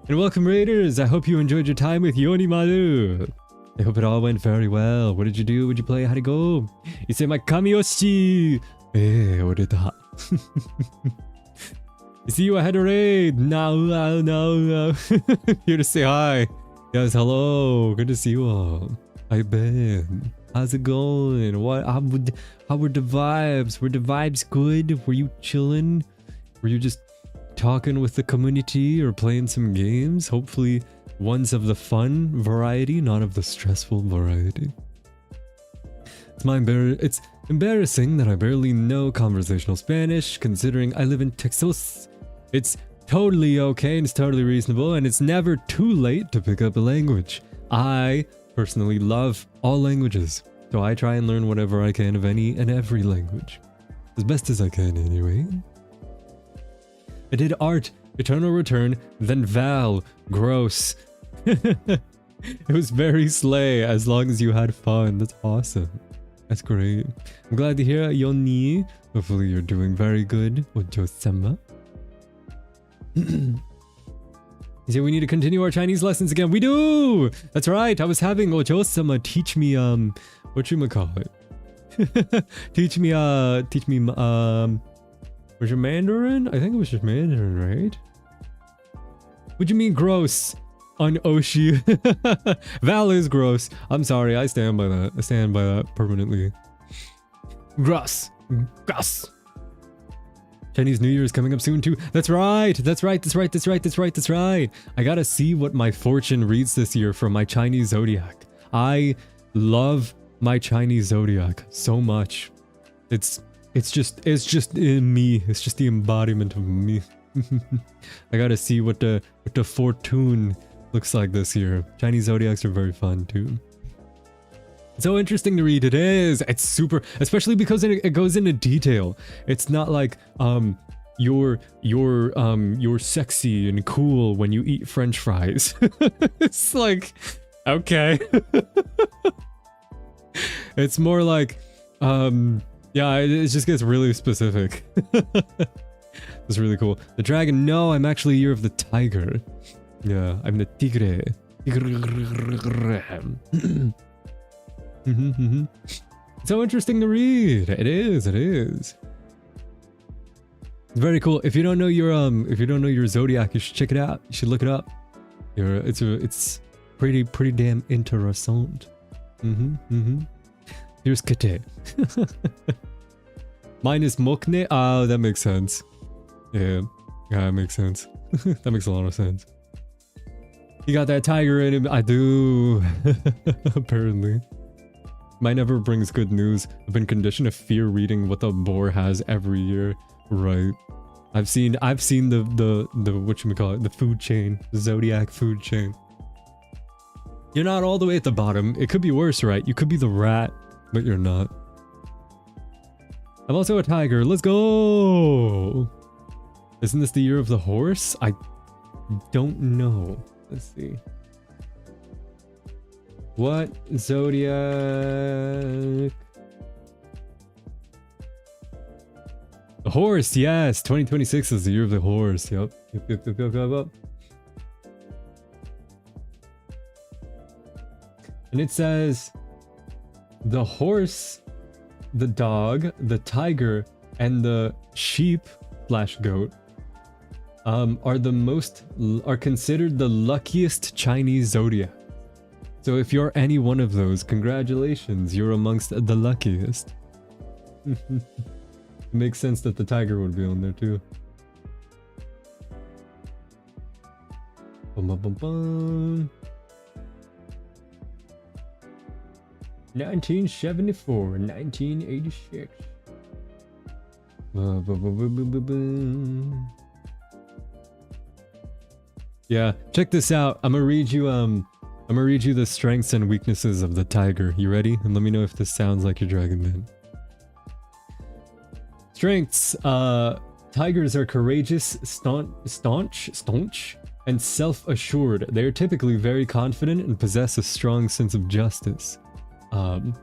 And welcome Raiders, I hope you enjoyed your time with Yoni Maru. I hope it all went very well. What did you do? Would you play? How'd it go? Issei my kamiyoshi! Orita. I see you ahead of raid. No. Here to say hi. Yes, hello. Good to see you all. How you been? How's it going? How were the vibes? Were the vibes good? Were you chilling? Were you just talking with the community or playing some games? Hopefully ones of the fun variety, not of the stressful variety. It's embarrassing that I barely know conversational Spanish, considering I live in Texas. It's totally okay and it's totally reasonable, and it's never too late to pick up a language. I personally love all languages, so I try and learn whatever I can of any and every language. As best as I can, anyway. I did art, Eternal Return, then Val, gross. It was very slay, as long as you had fun. That's awesome. That's great. I'm glad to hear Yoni. Hopefully you're doing very good, Ojo-sama. He said we need to continue our Chinese lessons again. We do! That's right. I was having Ojo-sama teach me, whatchamacallit? teach me, was your Mandarin? I think it was just Mandarin, right? What do you mean gross? On Oshi. Val is gross. I'm sorry, I stand by that. I stand by that permanently. Gross. Gross. Chinese New Year is coming up soon too. That's right. That's right. That's right. That's right. That's right. That's right. I gotta see what my fortune reads this year for my Chinese zodiac. I love my Chinese zodiac so much. It's just in me. It's just the embodiment of me. I gotta see what the fortune looks like this year. Chinese zodiacs are very fun too. It's so interesting to read. It is. It's super, especially because it goes into detail. It's not like you're sexy and cool when you eat French fries. It's like, okay. It's more like yeah, it just gets really specific. It's really cool. The dragon, no, I'm actually year of the tiger. Yeah, I'm the tigre. So interesting to read. It is, it is. It's very cool. If you don't know your zodiac, you should check it out. You should look it up. It's pretty damn interessant. Here's Kate. Mine is Mokne. Oh, that makes sense. Yeah, that makes sense. That makes a lot of sense. You got that tiger in him. I do. Apparently. Mine never brings good news. I've been conditioned to fear reading what the boar has every year. Right. I've seen the whatchamacallit, the food chain. The zodiac food chain. You're not all the way at the bottom. It could be worse, right? You could be the rat, but you're not. I'm also a tiger. Let's go! Isn't this the year of the horse? I don't know. Let's see. What zodiac? The horse, yes! 2026 is the year of the horse. Yep. Yep. And it says the horse, the dog, the tiger, and the sheep/goat are considered the luckiest Chinese zodiac. So if you're any one of those, congratulations, you're amongst the luckiest. It makes sense that the tiger would be on there too. 1974, 1986. Yeah, check this out. I'm gonna read you the strengths and weaknesses of the tiger. You ready? And let me know if this sounds like your dragon man. Strengths. Tigers are courageous, staunch, and self-assured. They are typically very confident and possess a strong sense of justice. For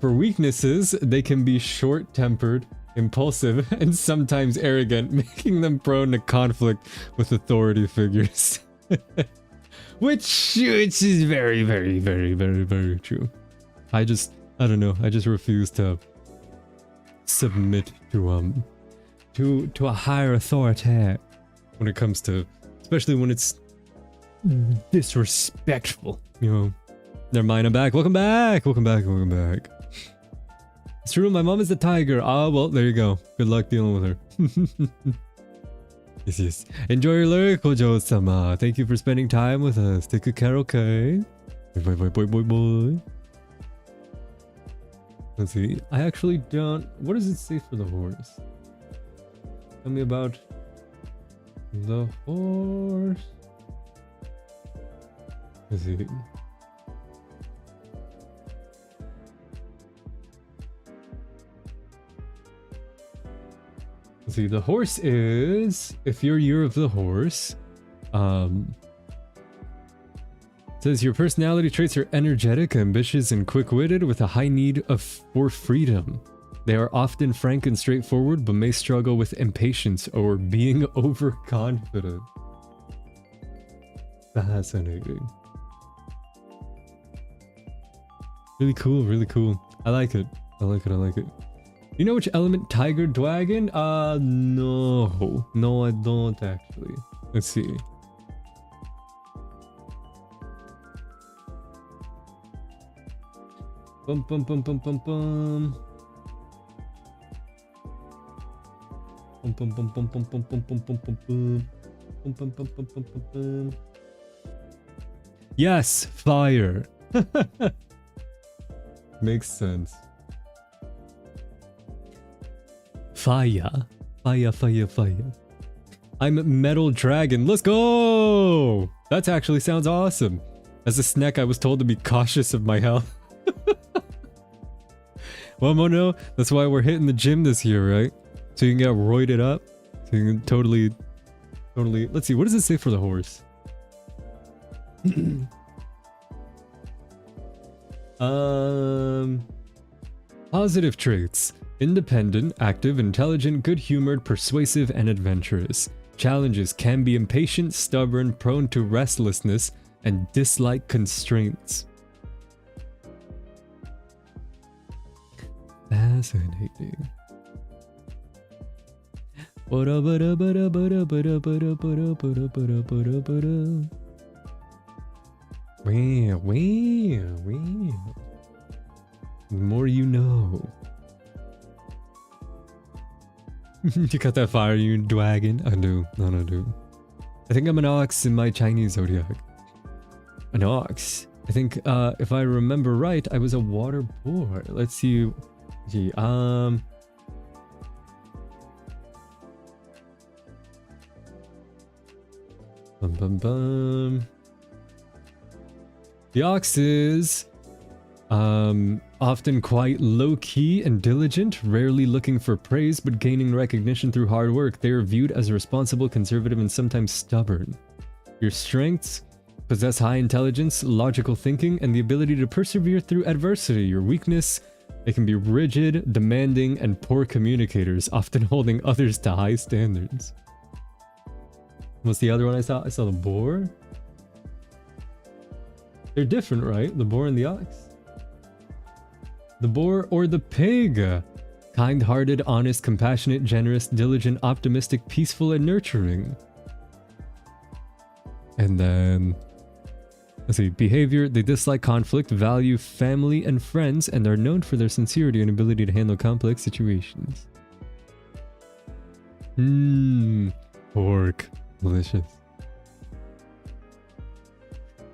weaknesses, they can be short-tempered, impulsive, and sometimes arrogant, making them prone to conflict with authority figures. which is very, very, very, very, very true. I don't know. I just refuse to submit to a higher authority when it comes to, especially when it's disrespectful, you know. Never mind, I'm back. Welcome back. Welcome back. Welcome back. It's true, my mom is the tiger. Ah, well, there you go. Good luck dealing with her. Yes, yes. Enjoy your lyric, Hojo-sama. Thank you for spending time with us. Take good care, okay? Boy. Let's see. I actually don't... What does it say for the horse? Tell me about the horse. Let's see. See, the horse is, if you're year of the horse, says your personality traits are energetic, ambitious, and quick-witted with a high need for freedom. They are often frank and straightforward, but may struggle with impatience or being overconfident. Fascinating. Really cool, really cool. I like it. I like it, I like it. You know which element tiger dragon? No. No, I don't actually. Let's see. Bum bum bum bum bum bum. Bum bum bum bum bum bum bum bum bum bum. Bum bum bum bum bum bum bum. Yes, fire. Makes sense. Fire. Fire, fire, fire. I'm Metal Dragon. Let's go! That actually sounds awesome. As a snack, I was told to be cautious of my health. Well, Mono, that's why we're hitting the gym this year, right? So you can get roided up. So you can totally... Let's see, what does it say for the horse? Positive traits. Independent, active, intelligent, good-humored, persuasive, and adventurous. Challenges can be impatient, stubborn, prone to restlessness, and dislike constraints. Fascinating. The more you know. You got that fire, you dragon? I do. No, I do. I think I'm an ox in my Chinese zodiac. An ox. I think, if I remember right, I was a water boar. Let's see. Gee, Bum bum bum. The ox is often quite low-key and diligent, rarely looking for praise but gaining recognition through hard work. They are viewed as responsible, conservative, and sometimes stubborn. Your strengths possess high intelligence, logical thinking, and the ability to persevere through adversity. Your weakness, they can be rigid, demanding, and poor communicators, often holding others to high standards. What's the other one I saw? I saw the boar. They're different, right? The boar and the ox. The boar or the pig. Kind-hearted, honest, compassionate, generous, diligent, optimistic, peaceful, and nurturing. And then, let's see, behavior. They dislike conflict, value family and friends, and are known for their sincerity and ability to handle complex situations. Pork. Delicious.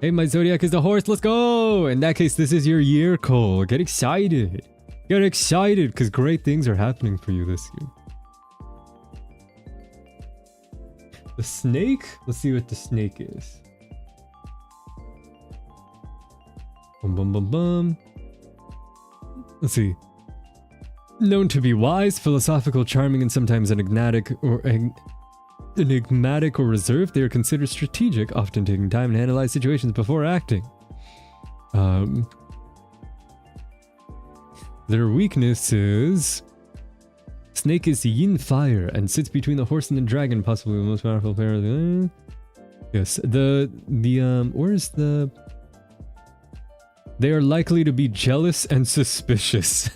Hey, my zodiac is the horse. Let's go! In that case, this is your year, Cole. Get excited. Get excited, because great things are happening for you this year. The snake? Let's see what the snake is. Bum bum bum bum. Let's see. Known to be wise, philosophical, charming, and sometimes enigmatic or reserved, they are considered strategic, often taking time to analyze situations before acting. Their weakness is... Snake is yin fire and sits between the horse and the dragon, possibly the most powerful pair of the... Yes, where's the... They are likely to be jealous and suspicious.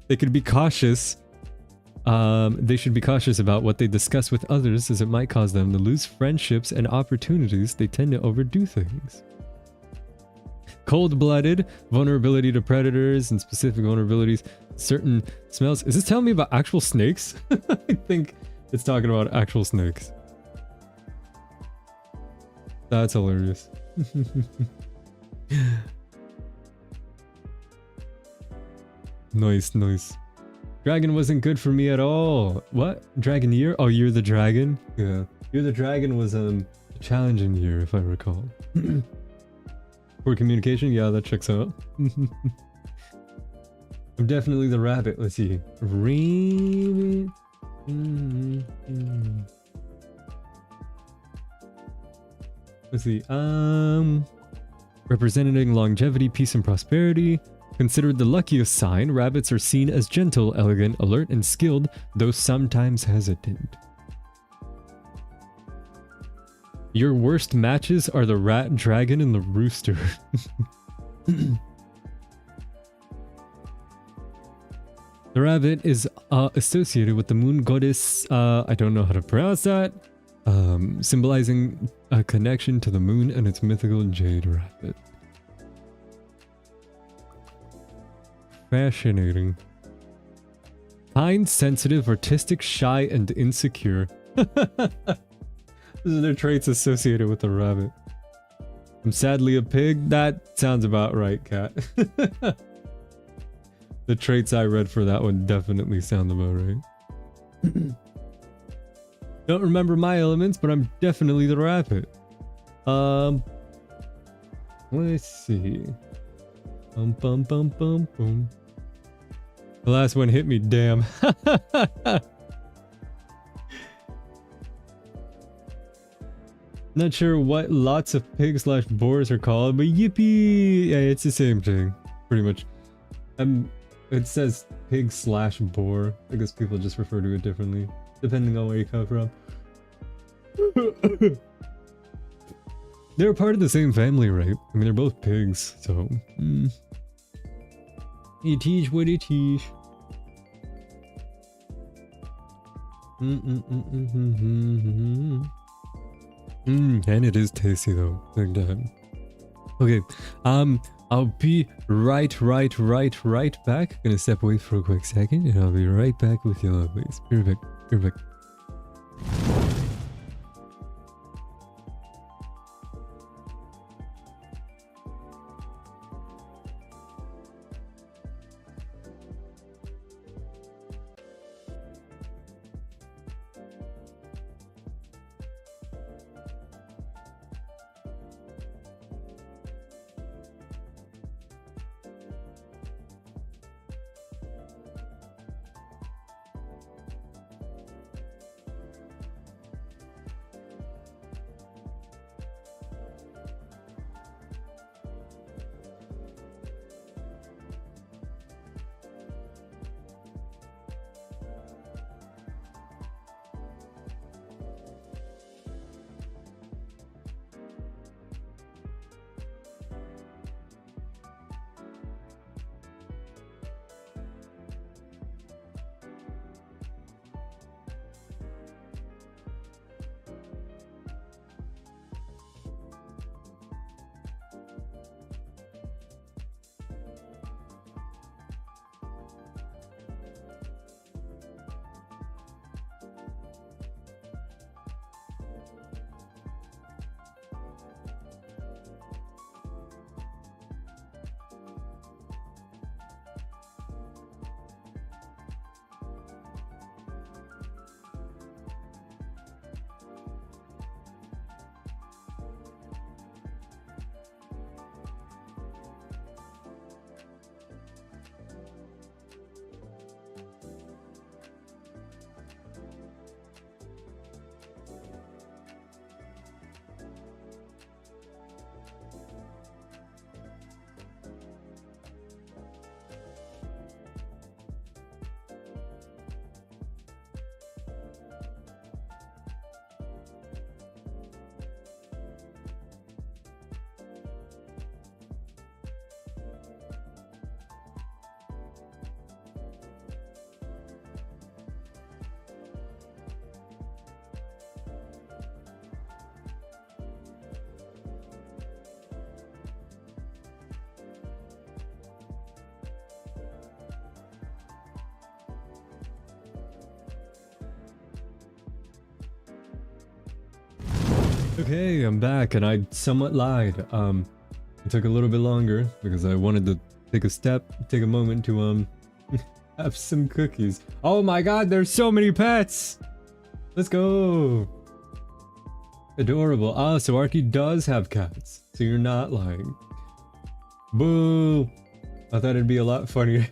They could be cautious. They should be cautious about what they discuss with others, as it might cause them to lose friendships and opportunities. They tend to overdo things. Cold-blooded, vulnerability to predators and specific vulnerabilities, certain smells. Is this telling me about actual snakes? I think it's talking about actual snakes. That's hilarious. Nice, nice. Dragon wasn't good for me at all. What? Dragon year? Oh, you're the dragon? Yeah. You're the dragon was a challenging year, if I recall. Poor communication? Yeah, that checks out. I'm definitely the rabbit. Let's see. Rabbit. Let's see. Representing longevity, peace, and prosperity. Considered the luckiest sign, rabbits are seen as gentle, elegant, alert, and skilled, though sometimes hesitant. Your worst matches are the rat, dragon, and the rooster. The rabbit is associated with the moon goddess, I don't know how to pronounce that, symbolizing a connection to the moon and its mythical jade rabbit. Fascinating. Kind, sensitive, artistic, shy, and insecure. These are their traits associated with the rabbit. I'm sadly a pig. That sounds about right, Cat. The traits I read for that one definitely sound about right. Don't remember my elements, but I'm definitely the rabbit. Let's see. Bum bum bum bum bum. The last one hit me, damn. Not sure what lots of pigs slash boars are called, but yippee! Yeah, it's the same thing, pretty much. It says pig slash boar. I guess people just refer to it differently, depending on where you come from. They're part of the same family, right? I mean, they're both pigs, so... You teach what you teach. And it is tasty though, like that. Okay, I'll be right back. Gonna step away for a quick second, and I'll be right back with you lovelies. Be right back, be right back. Okay, I'm back, and I somewhat lied. It took a little bit longer because I wanted to take a moment to have some cookies. Oh my god, there's so many pets! Let's go! Adorable. Ah, so Arky does have cats, so you're not lying. Boo! I thought it'd be a lot funnier.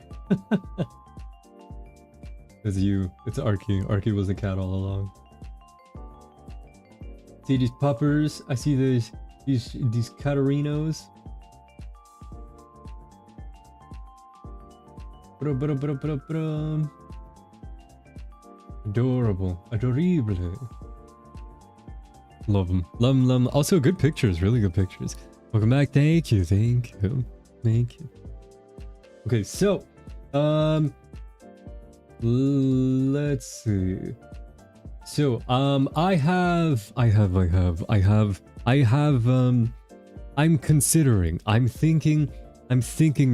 It's Arky. Arky was a cat all along. See these puppers? I see these catarinos. Adorable. Adorable. Love them. Love them. Also good pictures. Really good pictures. Welcome back. Thank you. Thank you. Thank you. Okay, so let's see. So, I'm considering, I'm thinking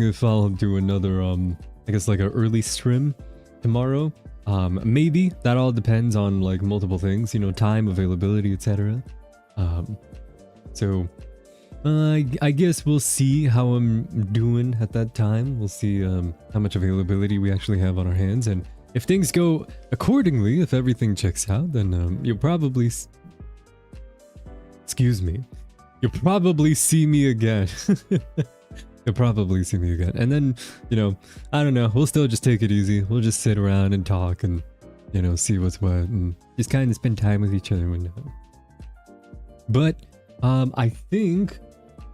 if I'll do another I guess like an early stream tomorrow. Maybe that all depends on like multiple things, you know, time, availability, etc. So I guess we'll see how I'm doing at that time. We'll see how much availability we actually have on our hands, and if things go accordingly, if everything checks out, then you'll probably excuse me, you'll probably see me again. You'll probably see me again, and then, you know, I don't know, we'll still just take it easy. We'll just sit around and talk and, you know, see what's what and just kind of spend time with each other and whatnot. But I think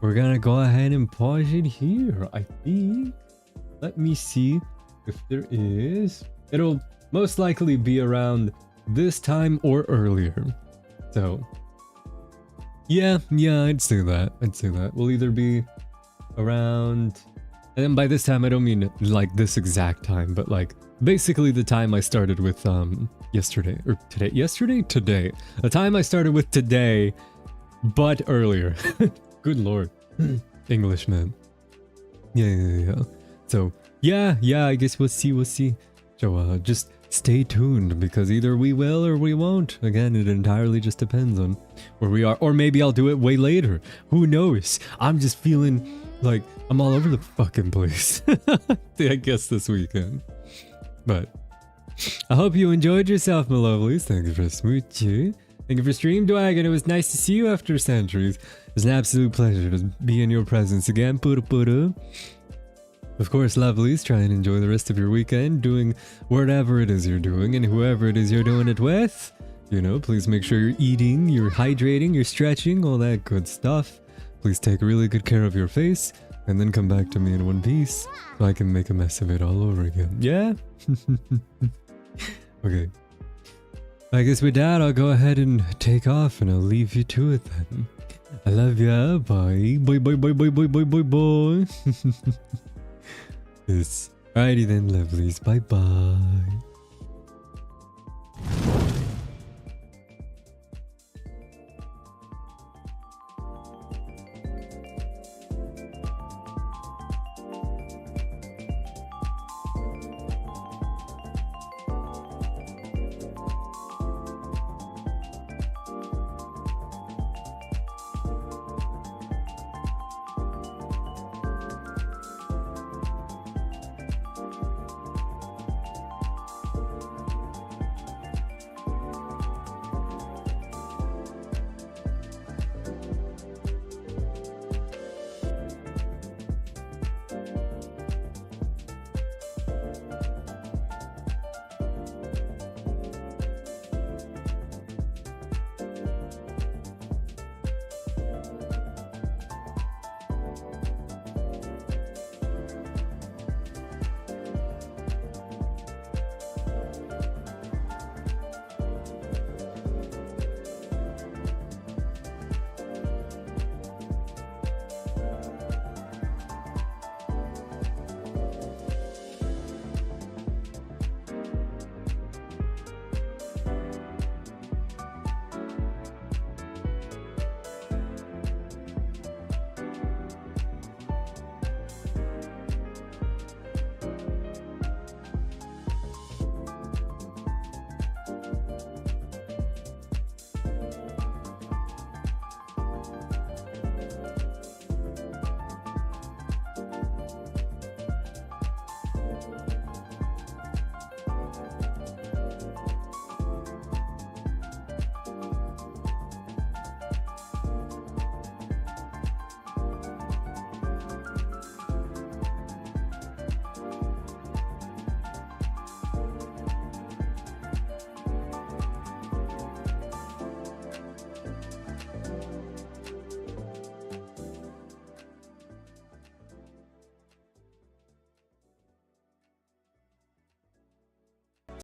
we're gonna go ahead and pause it here. I think, let me see if there is. It'll most likely be around this time or earlier. So yeah, I'd say that. We'll either be around, and then by this time I don't mean like this exact time, but like basically the time I started with yesterday or today. The time I started with today, but earlier. Good lord. English, man. Yeah. So yeah, I guess we'll see. So just stay tuned, because either we will or we won't. Again, it entirely just depends on where we are, or maybe I'll do it way later. Who knows? I'm just feeling like I'm all over the fucking place. I guess this weekend. But I hope you enjoyed yourself, my lovelies. Thank you for smooching. Thank you for Stream Dragon. It was nice to see you after centuries. It was an absolute pleasure to be in your presence again. Puru. Of course, lovelies, try and enjoy the rest of your weekend doing whatever it is you're doing, and whoever it is you're doing it with. You know, please make sure you're eating, you're hydrating, you're stretching, all that good stuff. Please take really good care of your face, and then come back to me in one piece so I can make a mess of it all over again. Yeah? Okay. I guess with that, I'll go ahead and take off, and I'll leave you to it then. I love ya. Bye. Bye. Yes. Alrighty then, lovelies. Bye-bye.